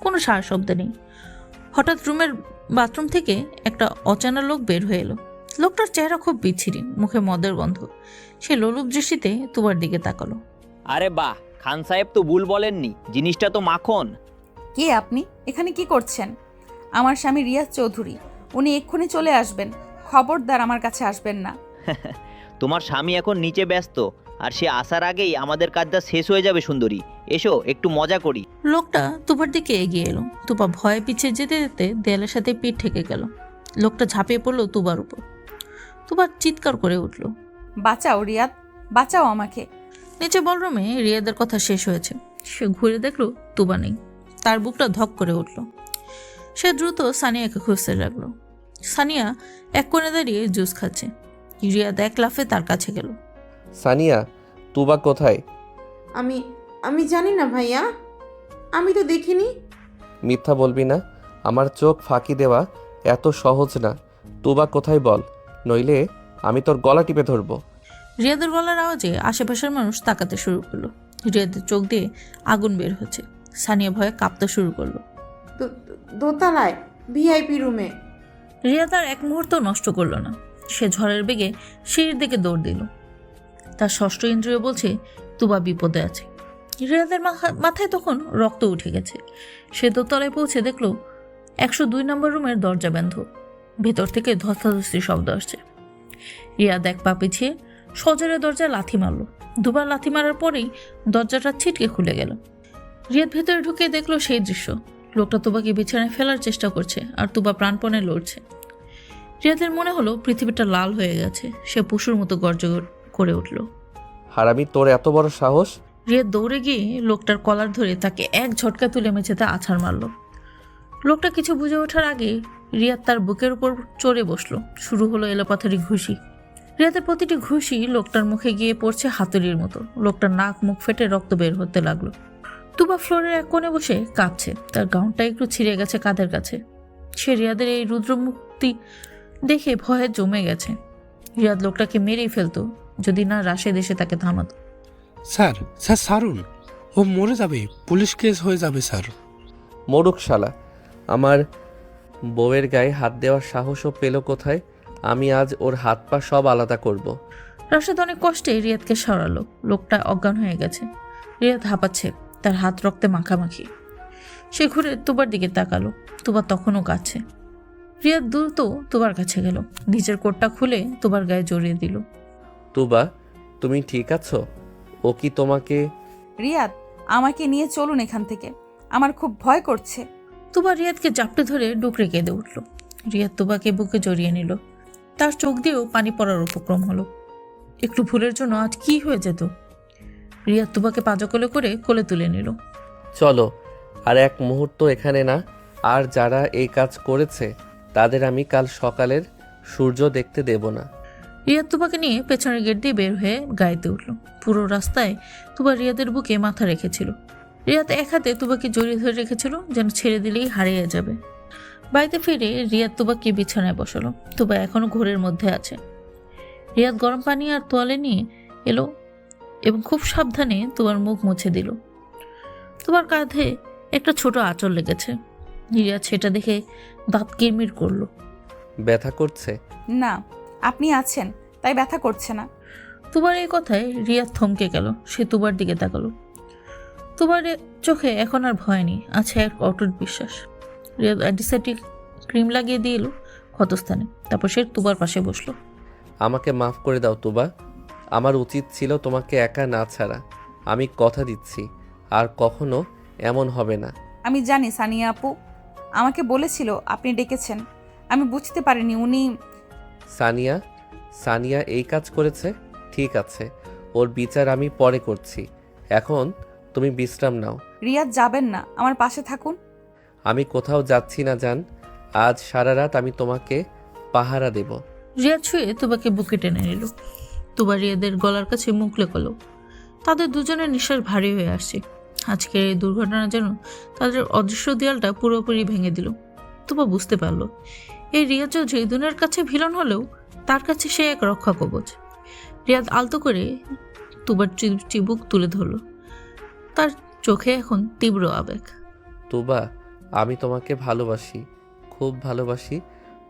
কোনো সারা শব্দ নেই। হঠাৎ রুমের বাথরুম থেকে একটা অচেনা লোক বের হয়ে এলো। লোকটার চেহারা খুব বিচ্ছিরি, মুখে মদের গন্ধ। সে লোলুপ দৃষ্টিতে তুবার দিকে তাকালো। আরে বাহ, খান সাহেব তো ভুল বলেননি, জিনিসটা তো মাখন। কে আপনি? এখানে কি করছেন? আমার স্বামী রিয়াজ চৌধুরী, উনি এক্ষুনি চলে আসবেন। খবরদার আমার কাছে আসবেন না। তোমার স্বামী এখন নিচে ব্যস্ত, আর সে আসার আগেই আমাদের কাজটা শেষ হয়ে যাবে। সুন্দরী, এসো একটু মজা করি। লোকটা তুবার দিকে এগিয়ে এলো। তুবা ভয়ে পিছিয়ে যেতে যেতে দেয়ালের সাথে পিঠ ঠেকে গেল। লোকটা ঝাঁপিয়ে পড়লো তুবার উপর। তুবার চিৎকার করে উঠল, বাঁচাও রিয়াদ, বাঁচাও আমাকে। নিচে বলরুমে রিয়াদের কথা শেষ হয়েছে। সে ঘুরে দেখলো তুবা নেই। তার বুকটা ধক করে উঠল। সে দ্রুত সানিয়াকে খুঁজতে লাগলো। সানিয়া এক কোণে দাঁড়িয়ে জুস খাচ্ছে। রিয়াদ এক লাফে তার কাছে গেল। সানিয়া, তুবা কোথায়? আমি জানি না ভাইয়া, আমি তো দেখিনি। মিথ্যা বলবি না, আমার চোখ ফাঁকি দেওয়া এত সহজ না। তুবা কোথায় বল, নইলে আমি তোর গলা টিপে ধরবো। রিয়াদের গলার আওয়াজে আশেপাশের মানুষ তাকাতে শুরু করলো। রিয়াদের চোখ দিয়ে আগুন বের হচ্ছে। সানিয়া ভয়ে কাঁপতে শুরু করলো। দোতলায় ভিআইপি রুমে। রিয়াদ আর এক মুহূর্ত নষ্ট করলো না। সে ঝড়ের বেগে সিঁড়ির দিকে দৌড় দিল। তার ষষ্ঠ ইন্দ্রিয় বলছে তুবা বিপদে আছে। রিয়াদের মাথায় তখন রক্ত উঠে গেছে। সে দোতলায় পৌঁছে দেখলো 102 নম্বর রুমের দরজা বন্ধ। ভেতর থেকে ধস্তাধস্তি শব্দ আসছে। রিয়াদ এক পা পিছিয়ে সজোরে দরজায় লাথি মারল। দুবার লাথি মারার পরেই দরজাটা ছিটকে খুলে গেল। রিয়াদ ভেতরে ঢুকে দেখলো সেই দৃশ্য। লোকটা তুবাকে বিছানায় ফেলার চেষ্টা করছে, আর তুবা প্রাণপণে লড়ছে। রিয়াদের মনে হলো পৃথিবীটা লাল হয়ে গেছে। সে পশুর মতো গর্জ করে উঠল। হারামি, তোর এত বড় সাহস! রিয়াদ দৌড়ে গিয়ে লোকটার কলার ধরে তাকে এক ঝটকা তুলে মেঝেতে আছাড় মারল। লোকটা কিছু বুঝে ওঠার আগে রিয়াদ তার বুকের উপর চড়ে বসলো। শুরু হলো এলোপাথারি ঘুষি। রিয়াদের প্রতিটি ঘুষি লোকটার মুখে গিয়ে পড়ছে হাতুড়ির মতো। লোকটার নাক মুখ ফেটে রক্ত বের হতে লাগলো। তুবা ফ্লোরের এক কোণে বসে কাঁপছে। তার গাউনটা একটু ছিঁড়ে গেছে কাঁধের কাছে। সে রিয়াদের এই রুদ্রমুক্তি দেখে ভয়ে জমে গেছে। রিয়াদ লোকটাকে মেরেই ফেলতো যদি না রাশেদ এসে তাকে থামাতো। স্যার স্যার ছাড়ুন, ও মরে যাবে, পুলিশ কেস হয়ে যাবে স্যার। মরুক শালা! আমার বউয়ের গায়ে হাত দেওয়ার সাহসও পেল কোথায়? আমি আজ ওর হাত পা সব আলাদা করব। রাশেদ অনেক কষ্টে রিয়াদকে সরালো। লোকটা অজ্ঞান হয়ে গেছে। রিয়াদ হাঁপাচ্ছে, তার হাত রক্তে মাখামাখি। সে ঘুরে তুবার দিকে তাকালো। তুবা তখনও কাছে। রিয়াদ দ্রুত তুবার কাছে গেল, নিজের কোটটা খুলে তুবার গায়ে জড়িয়ে দিল। তুবা, তুমি ঠিক আছো? ও কি তোমাকে... রিয়াদ, আমাকে নিয়ে চলুন এখান থেকে, আমার খুব ভয় করছে। তুবা রিয়াদকে জাপটে ধরে ডুকরে কেঁদে উঠল। রিয়াদ তুবাকে বুকে জড়িয়ে নিল। তার চোখ দিয়েও পানি পড়ার উপক্রম হলো। একটু ভুলের জন্য আজ কি হয়ে যেত। রিয়াদ তুবাকে পাজকলে করে কোলে তুলে নিল। চলো, আর এক মুহূর্ত এখানে না। আর যারা এই কাজ করেছে তাদের আমি কাল সকালের সূর্য দেখতে দেব না। রিয়াদ তুবাকে নিয়ে পেছনের গেট দিয়ে বের হয়ে গাড়িতে উঠল। পুরো রাস্তায় তুবা রিয়াদের বুকে মাথা রেখেছিল। রিয়াদ এক হাতে তুবাকে জড়িয়ে ধরে রেখেছিল, যেন ছেড়ে দিলেই হারিয়ে যাবে। বাড়িতে ফিরে রিয়াদ তুবাকে বিছানায় বসালো। তুবা এখনো ঘোরের মধ্যে আছে। রিয়াদ গরম পানি আর তোয়ালে নিয়ে এলো এবং খুব সাবধানে তুবার মুখ মুছে দিল। তুবার কাঁধে একটা ছোট আঁচড় লেগেছে। রিয়াদ সেটা দেখে দাঁত কিরমির করলো। ব্যথা করছে? না, আপনি আছেন তাই ব্যথা করছে না। তুবার এই কথায় রিয়াদ থমকে গেল। সে তুবার দিকে তাকালো। তুবার চোখে এখন আর ভয় নেই, আছে এক অটুট বিশ্বাস। রিয়াদ অ্যান্টিসেপটিক ক্রিম লাগিয়ে দিয়ে এলো ক্ষতস্থানে। তারপর সে তুবার পাশে বসলো। আমাকে মাফ করে দাও তুবা। আমার উচিত ছিল তোমাকে একা না ছাড়া। আমি কথা দিচ্ছি আর কখনো এমন হবে না। আমি জানি সানিয়া আপু আমাকে বলেছিল আপনি ডেকেছেন। আমি বুঝতে পারিনি উনি... সানিয়া এই কাজ করেছে? ঠিক আছে, ওর বিচার আমি পরে করছি। এখন তুমি বিশ্রাম নাও। রিয়াদ, যাবেন না, আমার পাশে থাকুন। আমি কোথাও যাচ্ছি না জান। আজ সারা রাত আমি তোমাকে পাহারা দেব। রিয়াদ ছুঁয়ে তুবাকে বুকে টেনে নিল। তুবা রিয়াদের গলার কাছে মুখ লেকালো। তাদের দুজনের নিঃশ্বাস ভারী হয়ে আসছে। আজকের এই দুর্ঘটনা যেন তাদের অদৃশ্য দেয়ালটা পুরোপুরি ভেঙে দিল। তুবা বুঝতে পারল এই রিয়াদ চৌধুরী দুনিয়ার কাছে ভিলন হলেও তার কাছে সে এক রক্ষা কবচ। রিয়াদ আলতো করে তুবার চিবুক তুলে ধরল। তার চোখে এখন তীব্র আবেগ। তুবা, আমি তোমাকে ভালোবাসি, খুব ভালোবাসি।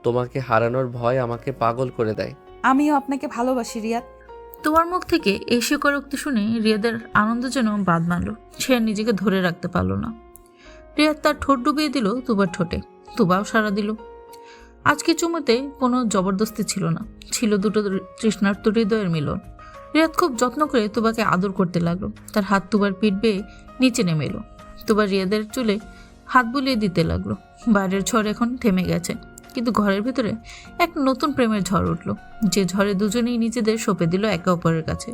তোমাকে হারানোর ভয় আমাকে পাগল করে দেয়। আমিও আপনাকে ভালোবাসি রিয়াদ। তোমার মুখ থেকে এই স্বীকারোক্তি শুনে রিয়াদের আনন্দ যেন বাদ মানল। সে আর নিজেকে ধরে রাখতে পারল না। রিয়াদ তার ঠোঁট ডুবিয়ে দিল তুবার ঠোঁটে। তুবাও সাড়া দিল। আজকে চুমুতে কোনো জবরদস্তি ছিল না, ছিল দুটো তৃষ্ণার্ত হৃদয়ের মিলন। রিয়াদ খুব যত্ন করে তুবাকে আদর করতে লাগলো। তার হাত তুবার পিঠ বেয়ে নিচে নেমে এলো। তুবা রিয়াদের চুলে হাত বুলিয়ে দিতে লাগলো। বাইরের ঝড় এখন থেমে গেছে, কিন্তু ঘরের ভেতরে এক নতুন প্রেমের ঝড় উঠল, যে ঝড়ে দুজনেই নিজেদের সঁপে দিল একে অপরের কাছে।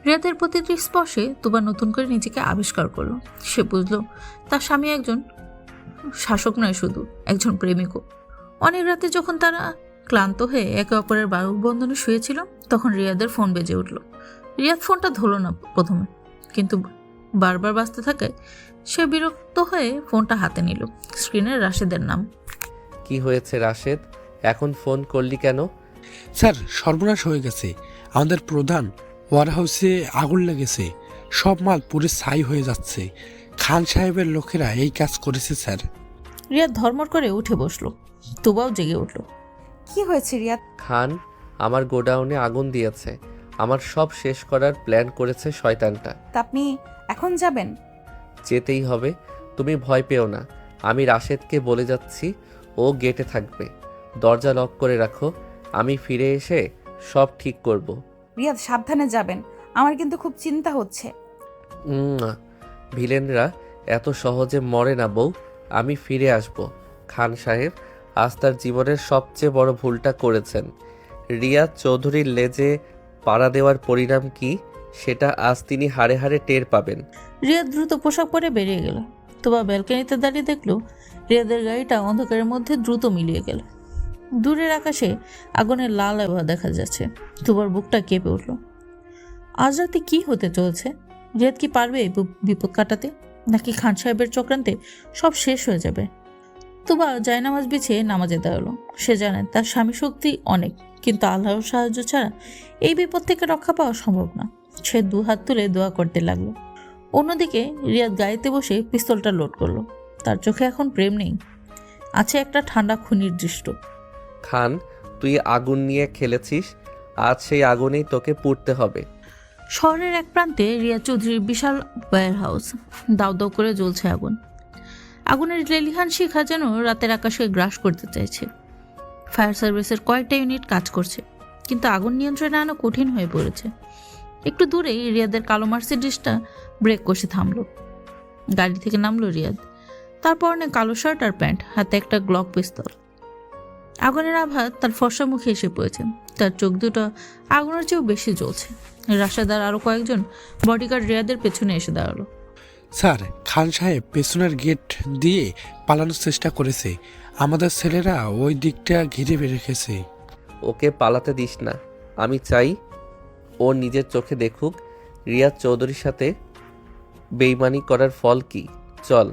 রিয়াদের প্রতিটি স্পর্শে তুবা নতুন করে নিজেকে আবিষ্কার করলো। সে বুঝল তার স্বামী একজন শাসক নয়, শুধু একজন প্রেমিকও। অনেক রাতে যখন তারা ক্লান্ত হয়ে একে অপরের বাহুবন্ধনে শুয়েছিল, তখন রিয়াদের ফোন বেজে উঠল। রিয়াদ ফোনটা ধরল না প্রথমে, কিন্তু বারবার বাজতে থাকায় সে বিরক্ত হয়ে ফোনটা হাতে নিল। স্ক্রিনে রাশেদের নাম। কি হয়েছে রাশেদ, এখন ফোন করলি কেন? স্যার, সর্বনাশ হয়ে গেছে। আমাদের প্রধান ওয়ারহাউসে আগুন লেগেছে, সব মাল পুরো ছাই হয়ে যাচ্ছে। খান সাহেবের লোকেরা এই কাজ করেছে স্যার। রিয়াদ ধর্মর করে উঠে বসলো। তুবাও জেগে উঠল। কি হয়েছে রিয়াদ? খান আমার গোডাউনে আগুন দিয়েছে। আমার সব শেষ করার প্ল্যান করেছে শয়তানটা। তা আপনি এখন যাবেন? যেতেই হবে, তুমি ভয় পেও না। আমি রাশেদকে বলে যাচ্ছি, ও গেটে থাকবে। দরজা লক করে রাখো, আমি ফিরে এসে সব ঠিক করব। রিয়াদ, সাবধানে যাবেন, আমার কিন্তু খুব চিন্তা হচ্ছে। ভিলেনরা এত সহজে মরে না বউ, আমি ফিরে আসব। খান সাহেব আজ তার জীবনের সবচেয়ে বড় ভুলটা করেছেন। রিয়াদ চৌধুরীর লেজে পাড়া দেওয়ার পরিণাম কি সেটা আজ তিনি হাড়ে হাড়ে টের পাবেন। রিয়াদ দ্রুত পোশাক পরে বেরিয়ে গেল। তুবা ব্যালকনিতে দাঁড়িয়ে দেখলো রিয়াদের গাড়িটা অন্ধকারের মধ্যে দ্রুত মিলিয়ে গেল। দূরের আকাশে আগুনের লাল আভা দেখা যাচ্ছে। তুবার বুকটা কেঁপে উঠল। আজ রাতে কি হতে চলছে? রিয়াদ কি পারবে এই বিপদ কাটাতে, নাকি খান সাহেবের চক্রান্তে সব শেষ হয়ে যাবে? তুবা জায়নামাজ বিছিয়ে নামাজে দাঁড়ালো। সে জানে তার স্বামী শক্তি অনেক, কিন্তু আল্লাহর সাহায্য ছাড়া এই বিপদ থেকে রক্ষা পাওয়া সম্ভব না। সে দুহাত তুলে দোয়া করতে লাগলো। অন্যদিকে রিয়াদ গাড়িতে বসে পিস্তলটা লোড করলো। তার চোখে এখন প্রেম নেই, আছে একটা ঠান্ডা খুনির দৃষ্ট। খান, তুই আগুন নিয়ে খেলেছিস, আজ সেই আগুনেই তোকে পুড়তে হবে। শহরের এক প্রান্তে রিয়া চৌধুরীর বিশাল ওয়্যার হাউস, দাউ দাউ করে জ্বলছে আগুন। আগুনের লেলিহান শিখা যেন রাতের আকাশে গ্রাস করতে চাইছে। ফায়ার সার্ভিসের কয়েকটা ইউনিট কাজ করছে, কিন্তু আগুন নিয়ন্ত্রণে আনা কঠিন হয়ে পড়েছে। একটু দূরেই রিয়াদের কালো মার্সিডিসটা ব্রেক কষে থামলো। গাড়ি থেকে নামলো রিয়াদ। তার পরনে কালো শার্ট আর প্যান্ট, হাতে একটা গ্লক পিস্তল। আগুনের আঘাত তার ফর্সা মুখে এসে পড়েছে। তার চোখ দুটো আগুনের চেয়েও বেশি জ্বলছে। রাশেদার আরও কয়েকজন বডিগার্ড রিয়াদের পেছনে এসে দাঁড়ালো। স্যার, খান সাহেব পেছনের গেট দিয়ে পালানোর চেষ্টা করেছে। আমাদের ছেলেরা ওই দিকটা ঘিরে রেখেছে। ওকে পালাতে দিস না। আমি চাই ও নিজের চোখে দেখুক রিয়াদ চৌধুরীর সাথে বেইমানি করার ফল কি। চল।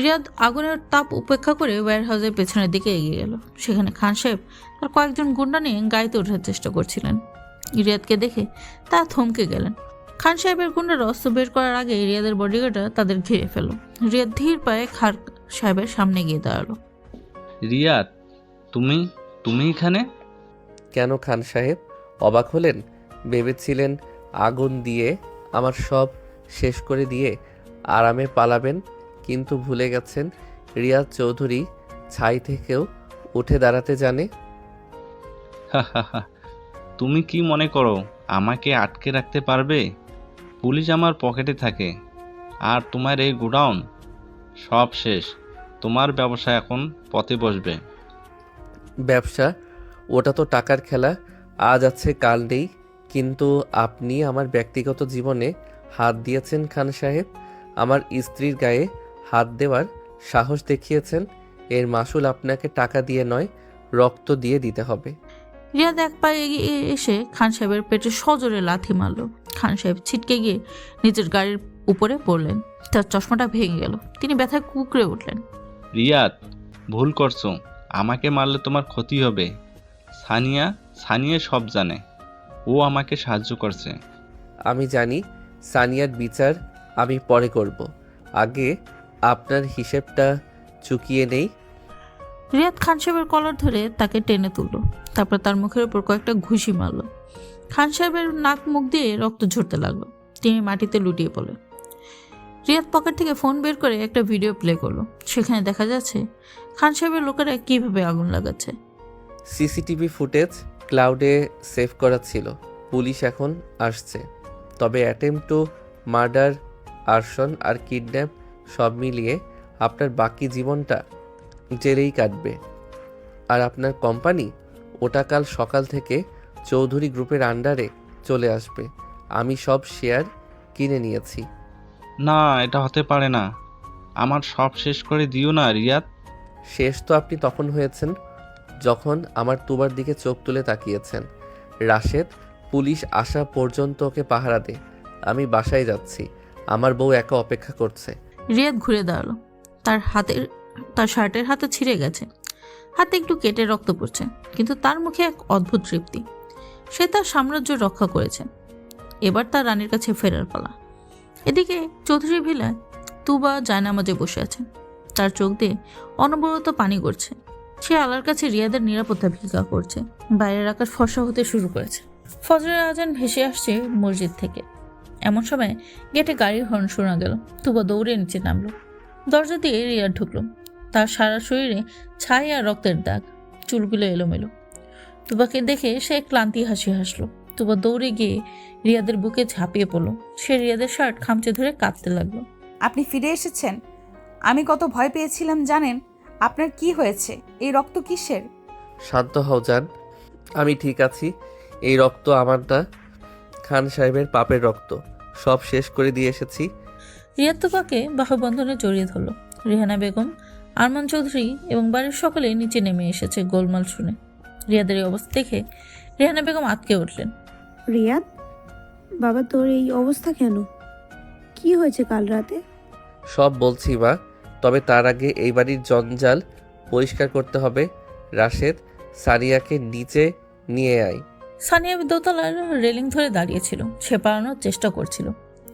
রিয়াদ আগুনের তাপ উপেক্ষা করে ওয়্যার হাউসের পেছনের দিকে এগিয়ে গেল। সেখানে খান সাহেব তার কয়েকজন গুন্ডা নিয়ে গাড়িতে ওঠার চেষ্টা করছিলেন। রিয়াদকে দেখে তা থমকে গেলেন। খান সাহেবের গুন্ডারা অস্ত্র বের করার আগে রিয়াদের বডিগার্ডরা তাদের ঘিরে ফেল। রিয়াদ ধীর পায়ে খান সাহেবের সামনে গিয়ে দাঁড়ালো। রিয়াদ, তুমি এখানে? কেন খান সাহেব, অবাক হলেন? ভেবেছিলেন আগুন দিয়ে আমার সব শেষ করে দিয়ে আরামে পালাবেন, কিন্তু ভুলে গেছেন রিয়াদ চৌধুরী ছাই থেকেও উঠে দাঁড়াতে জানে। তুমি কি মনে করো আমাকে আটকে রাখতে পারবে? পুলিশ আমার পকেটে থাকে, আর তোমার এই গোডাউন সব শেষ। তোমার ব্যবসা এখন পথে বসবে। ব্যবসা? ওটা তো টাকার খেলা, আজ আছে কাল নেই। কিন্তু আপনি আমার ব্যক্তিগত জীবনে হাত দিয়েছেন খান সাহেব, আমার স্ত্রীর গায়ে হাত দেওয়ার সাহস দেখিয়েছেন। এর মাসুল আপনাকে টাকা দিয়ে নয়, রক্ত দিয়ে দিতে হবে। রিয়াদ এক পায়ে এগিয়ে এসে খান সাহেবের পেটে সজোরে লাথি মারল। খান সাহেব ছিটকে গিয়ে নিজের গাড়ির উপরে পড়লেন। তার চশমাটা ভেঙে গেল। তিনি ব্যথায় কুকড়ে উঠলেন। রিয়াদ, ভুল করছো। আমাকে মারলে তোমার ক্ষতি হবে। সানিয়া সব জানে। ও আমাকে সাহায্য করছে। আমি জানি, সানিয়ার বিচার আমি পরে করব। আগে আপনার হিসেবটা চুকিয়ে নেই। রিয়াদ খান সাহেবের কলার ধরে তাকে টেনে তুলল। তারপর তার মুখের উপর কয়েকটা ঘুষি মারল। খান সাহেবের নাক মুখ দিয়ে রক্ত ঝরতে লাগলো। তিনি মাটিতে লুটিয়ে পড়লেন। রিয়াদ পকেট থেকে ফোন বের করে একটা ভিডিও প্লে করলো। সেখানে দেখা যাচ্ছে খান সাহেবের লোকেরা কিভাবে আগুন লাগাচ্ছে। সিসিটিভি ফুটেজ ক্লাউডে সেভ করা ছিল। পুলিশ এখন আসছে। তবে অ্যাটেম্প টু মার্ডার, আর্সন আর কিডন্যাপ সব মিলিয়ে আপনার বাকি জীবনটা জেলেই কাটবে। আর আপনার কোম্পানি, ওটা কাল সকাল থেকে চৌধুরী গ্রুপের আন্ডারে চলে আসবে। আমি সব শেয়ার কিনে নিয়েছি। না, এটা হতে পারে না। আমার সব শেষ করে দিও না রিয়াদ। শেষ তো আপনি তখন হয়েছেন যখন আমার তুবার দিকে চোখ তুলে তাকিয়েছেন। রাশেদ, পুলিশ আসা পর্যন্ত ওকে পাহারা দে। আমি বাসায় যাচ্ছি, আমার বউ একা অপেক্ষা করছে। রিয়াদ ঘুরে দাঁড়ালো। তার শার্টের হাতে ছিঁড়ে গেছে, হাতে একটু কেটে রক্ত পড়ছে, কিন্তু তার মুখে এক অদ্ভুত তৃপ্তি। সে তার সাম্রাজ্য রক্ষা করেছে। এবার তার রানীর কাছে ফেরার পালা। এদিকে চৌধুরী ভিলায় তুবা জায়নামাজে বসে আছে। তার চোখ দিয়ে অনবরত পানি গড়ছে। সে আল্লাহর কাছে রিয়াদের নিরাপত্তা ভিক্ষা করছে। বাইরের আকাশ ফর্সা হতে শুরু করেছে। ফজরের আজান ভেসে আসছে মসজিদ থেকে। এমন সময় গেটে গাড়ির হর্ন শোনা গেল। তুবা দৌড়ে নিচে নামলো। দরজা দিয়ে রিয়াদ ঢুকলো। তার সারা শরীরে ছাই আর রক্তের দাগ, চুলগুলো এলোমেলো। তুবাকে দেখে সে ক্লান্তি হাসি হাসলো। তুবা দৌড়ে গিয়ে রিয়াদের বুকে ঝাঁপিয়ে পড়লো। সে রিয়াদের শার্ট খামচে ধরে কাঁদতে লাগলো। আপনি ফিরে এসেছেন। আমি কত ভয় পেয়েছিলাম জানেন? আপনার কি হয়েছে? এই রক্ত কিসের? শান্ত হও জান, আমি ঠিক আছি। এই রক্ত আমার না, খান সাহেবের পাপের রক্ত। সব শেষ করে দিয়ে এসেছি। রিয়াদ তুবাকে বাহুবন্ধনে জড়িয়ে ধরল। রেহানা বেগম, আরমান চৌধুরী এবং বাড়ির সকলে নিচে নেমে এসেছে গোলমাল শুনে। রিয়াদের এই অবস্থা দেখে রেহানা বেগম আটকে উঠলেন। রিয়াদ, বাবা তোর এই অবস্থা কেন? কি হয়েছে কাল রাতে? সব বলছি মা, তবে তার আগে এই বাড়ির জঞ্জাল পরিষ্কার করতে হবে। রাশেদ, সানিয়াকে নিচে নিয়ে আয়। সানিয়া দোতলার রেলিং ধরে দাঁড়িয়েছিল। সে পালানোর চেষ্টা করছিল,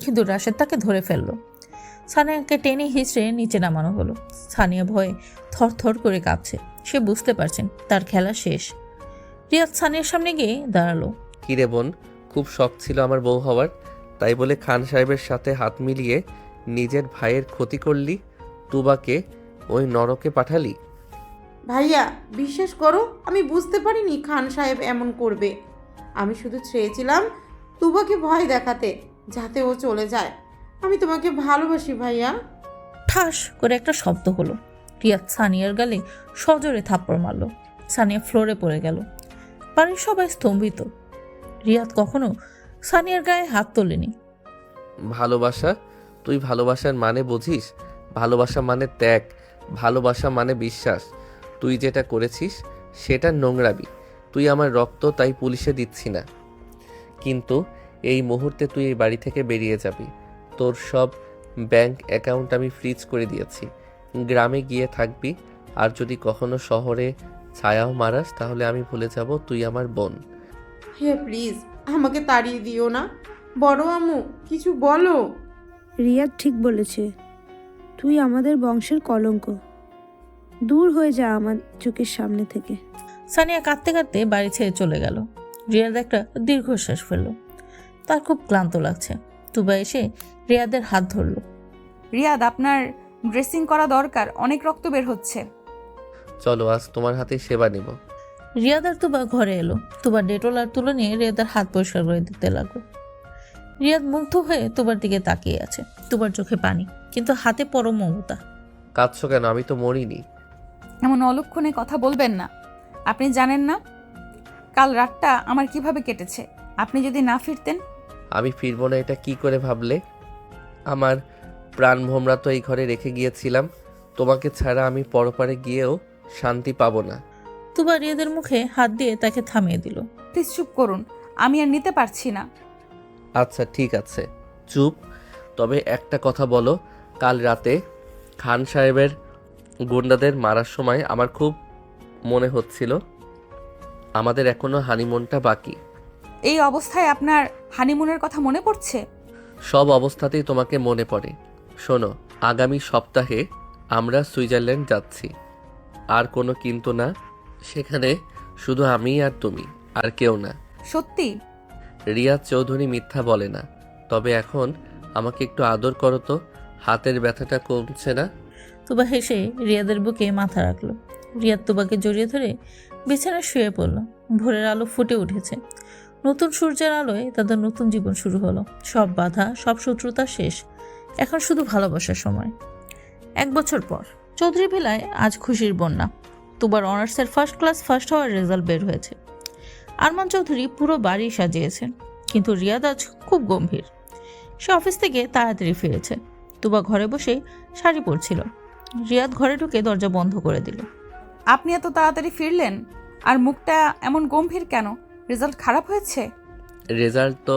কিন্তু রাশেদ তাকে ধরে ফেলল। সানিয়াকে টেনে হিঁচড়ে নিচে নামানো হলো। সানিয়া ভয়ে থরথর করে কাঁপছে। সে বুঝতে পারছেন তার খেলা শেষ। রিয়াদ সানিয়ার সামনে গিয়ে দাঁড়ালো। কিরে বোন, খুব শখ ছিল আমার বউ হওয়ার, তাই বলে খান সাহেবের সাথে হাত মিলিয়ে নিজের ভাইয়ের ক্ষতি করলি, তুবাকে ওই নরকে পাঠালি। ভাইয়া বিশ্বাস করো, আমি বুঝতে পারিনি খান সাহেব এমন করবে। আমি শুধু চেয়েছিলাম তুবাকে ভয় দেখাতে, যাতে ও চলে যায়। আমি তোমাকে ভালোবাসি ভাইয়া। ঠাস করে একটা শব্দ হলো। রিয়াদ সানিয়ার গালে সজোরে থাপ্পড় মারল। সানিয়া ফ্লোরে পড়ে গেল। বাড়ির সবাই স্তম্ভিত। রিয়াদ কখনো সানিয়ার গায়ে হাত তোলেনি। ভালোবাসা? তুই ভালোবাসার মানে বুঝিস? ভালোবাসা মানে ত্যাগ, ভালোবাসা মানে বিশ্বাস। তুই যেটা করেছিস সেটা নোংরামি। তুই আমার রক্ত, তাই পুলিশে দিচ্ছি না, কিন্তু এই মুহূর্তে তুই এই বাড়ি থেকে বেরিয়ে যাবি। তোর সব ব্যাংক অ্যাকাউন্ট আমি ফ্রিজ করে দিয়েছি। গ্রামে গিয়ে থাকবি, আর যদি কখনো শহরে ছায়াও মারাস তাহলে আমি ভুলে যাব তুই আমার বোন। হে প্লিজ, আমাকে তাড়িয়ে দিও না। বড় আম্মু, কিছু বলো। রিয়াদ ঠিক বলেছে, তুই আমাদের বংশের কলঙ্ক। দূর হয়ে যা আমার চোখের সামনে থেকে। সানিয়া কাঁদতে কাঁদতে বাড়ি ছেড়ে চলে গেল। রিয়াদ একটা দীর্ঘশ্বাস ফেলল। তার খুব ক্লান্ত লাগছে। তুবা এসে রিয়াদের হাত ধরল। রিয়াদ, আপনার ড্রেসিং করা দরকার, অনেক রক্ত বের হচ্ছে। চলো, আজ তোমার হাতে সেবা নেব। রিয়াদ আর তুবা ঘরে এলো। তুবা ডেটল আর তুলো নিয়ে রিয়াদের হাত পরিষ্কার করে দিতে লাগলো। রিয়াদ মুগ্ধ হয়ে তুবার দিকে তাকিয়ে আছে। তুবার চোখে পানি, কিন্তু হাতে পরম মমতা। কাঁদছো কেন? আমি তো মরিনি। এমন অলক্ষণে কথা বলবেন না। আপনি জানেন না কাল রাতটা আমার কিভাবে কেটেছে। আপনি যদি না ফিরতেন। আমি ফিরবো না এটা কি করে ভাবলে? আমার প্রাণ ভোমরা তো এই ঘরে রেখে গিয়েছিলাম। তোমাকে ছাড়া আমি পরপারে গিয়েও শান্তি পাবো না। তুবা রিয়াদের মুখে হাত দিয়ে তাকে থামিয়ে দিল। প্লিজ চুপ করুন, আমি আর নিতে পারছি না। আচ্ছা ঠিক আছে, চুপ। তবে একটা কথা বলো, কাল রাতে খান সাহেবের গুন্ডাদের মারার সময় আমার খুব মনে হচ্ছিল আমাদের এখনো হানিমুনটা বাকি। এই অবস্থায় আপনার হানিমুনের কথা মনে পড়ছে? সব অবস্থাতেই তোমাকে মনে পড়ে। শোনো, আগামী সপ্তাহে আমরা সুইজারল্যান্ড যাচ্ছি। আর কোনো কিন্তু না, সেখানে শুধু আমি আর তুমি, আর কেউ না। সত্যি? রিয়াদ চৌধুরী মিথ্যা বলে না। তবে এখন আমাকে একটু আদর করো তো, হাতের ব্যথাটা কমছে না। তুবা হেসে রিয়াদের বুকে মাথা রাখলো। রিয়াদ তুবাকে জড়িয়ে ধরে বিছানায় শুয়ে পড়ল। ভোরের আলো ফুটে উঠেছে। নতুন সূর্যের আলোয় তাদের নতুন জীবন শুরু হলো। সব বাধা, সব শত্রুতা শেষ। এখন শুধু ভালোবাসার সময়। 1 বছর পর চৌধুরী ভিলায় আজ খুশির বন্যা। তুবার অনার্সের ফার্স্ট ক্লাস ফার্স্ট হওয়ার রেজাল্ট বের হয়েছে। আরমান চৌধুরী পুরো বাড়ি সাজিয়েছেন, কিন্তু রিয়াদ আজ খুব গম্ভীর। সে অফিস থেকে তাড়াতাড়ি ফিরেছে। তুবা ঘরে বসে শাড়ি পরছিল। রিয়াদ ঘরে ঢুকে দরজা বন্ধ করে দিল। আপনি এত তাড়াতাড়ি ফিরলেন, আর মুখটা এমন গম্ভীর কেন? রেজাল্ট খারাপ হয়েছে? রেজাল্ট তো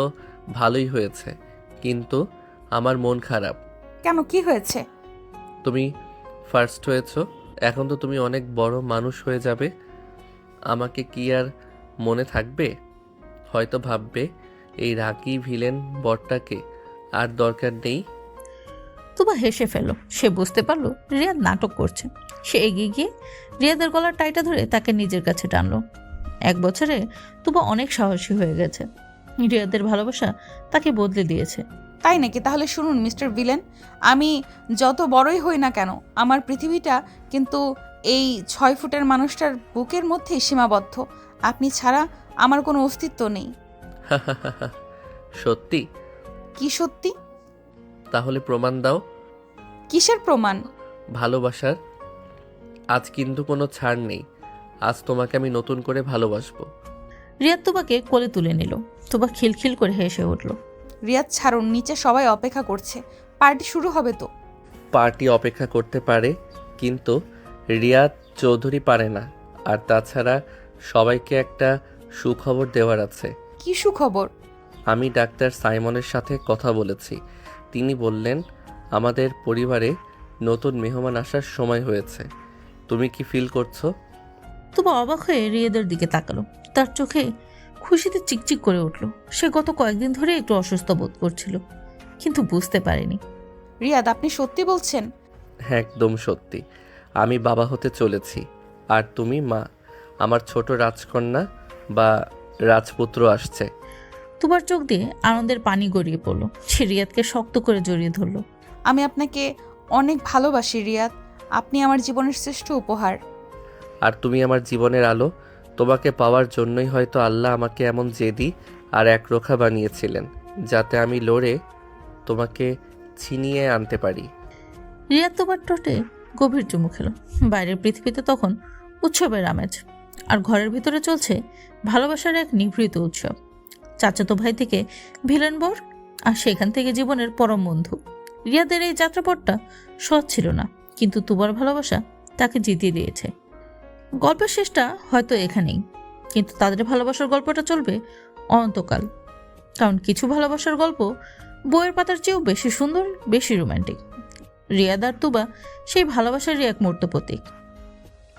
ভালোই হয়েছে, কিন্তু আমার মন খারাপ। কেন, কি হয়েছে? তুমি ফার্স্ট হয়েছো, এখন তো তুমি অনেক বড় মানুষ হয়ে যাবে। আমাকে কি আর মনে থাকবে? হয়তো ভাববে এই রাগী ভিলেন বরটাকে আর দরকার নেই। তুবা হেসে ফেল। সে বুঝতে পারলো রিয়াদ নাটক করছে। সে এগিয়ে গিয়ে রিয়াদের গলার টাইটা ধরে তাকে নিজের কাছে টানলো। 1 বছরে তুবা অনেক সাহসী হয়ে গেছে। রিয়াদের ভালোবাসা তাকে বদলে দিয়েছে। তাই নাকি? তাহলে শুনুন মিস্টার ভিলেন, আমি যত বড়ই হই না কেন, আমার পৃথিবীটা কিন্তু এই 6 ফুটের মানুষটার বুকের মধ্যেই সীমাবদ্ধ। আপনি ছাড়া আমার কোনো অস্তিত্ব নেই। সত্যি? কি সত্যি? তাহলে প্রমাণ দাও। কিসের প্রমাণ? ভালোবাসার। আজ কিন্তু কোনো ছাড় নেই। আজ তোমাকে আমি নতুন করে ভালোবাসবো। রিয়াদ তুবাকে কোলে তুলে নিল। তুবা খিলখিল করে হেসে উঠল। রিয়াদ ছাড়ুন, নিচে সবাই অপেক্ষা করছে, পার্টি শুরু হবে তো। পার্টি অপেক্ষা করতে পারে, কিন্তু রিয়াদ চৌধুরী পারে না। আর তাছাড়া সবাইকে একটা সুখবর দেওয়ার আছে। কি সুখবর? আমি ডাক্তার সাইমনের সাথে কথা বলেছি। তিনি বললেন আমাদের পরিবারে নতুন মেহমান আসার সময় হয়েছে। তুমি কি ফিল করছো? তুবা অবাক হয়ে রিয়াদের দিকে তাকালো। তার চোখে খুশিতে চিকচিক করে উঠল। সে গত কয়েকদিন ধরে একটু অসুস্থ বোধ করছিল, কিন্তু বুঝতে পারেনি। রিয়াদ, আপনি সত্যি বলছেন? হ্যাঁ, একদম সত্যি। আমি বাবা হতে চলেছি, আর তুমি মা। আমার ছোট রাজকন্যা বা রাজপুত্র আসছে। তুবার চোখ দিয়ে আনন্দের পানি গড়িয়ে পড়ল। সে রিয়াদকে শক্ত করে জড়িয়ে ধরল। আমি আপনাকে অনেক ভালোবাসি রিয়াদ, আপনি আমার জীবনের শ্রেষ্ঠ উপহার। আর তুমি আমার জীবনের আলো। তোমাকে পাওয়ার জন্যই হয়তো আল্লাহ আমাকে এমন জেদি আর একরোখা বানিয়েছিলেন, যাতে আমি লড়ে তোমাকে ছিনিয়ে আনতে পারি। রিয়াদ তুবার ঠোঁটে গভীর চুমু খেল। বাইরের পৃথিবীতে তখন উৎসবের আমেজ, আর ঘরের ভিতরে চলছে ভালোবাসার এক নিভৃত উৎসব। চাচাতো ভাই থেকে ভিলেন বর, আর সেখান থেকে জীবনের পরম বন্ধু। রিয়াদের এই যাত্রাপথটা সহজ ছিল না, কিন্তু তুবার ভালোবাসা তাকে জিতিয়ে দিয়েছে। গল্পের শেষটা হয়তো এখানেই, কিন্তু তাদের ভালোবাসার গল্পটা চলবে অনন্তকাল। কারণ কিছু ভালোবাসার গল্প বইয়ের পাতার চেয়েও বেশি সুন্দর, বেশি রোম্যান্টিক। রিয়াদ আর তুবা সেই ভালোবাসারই এক মূর্ত প্রতীক।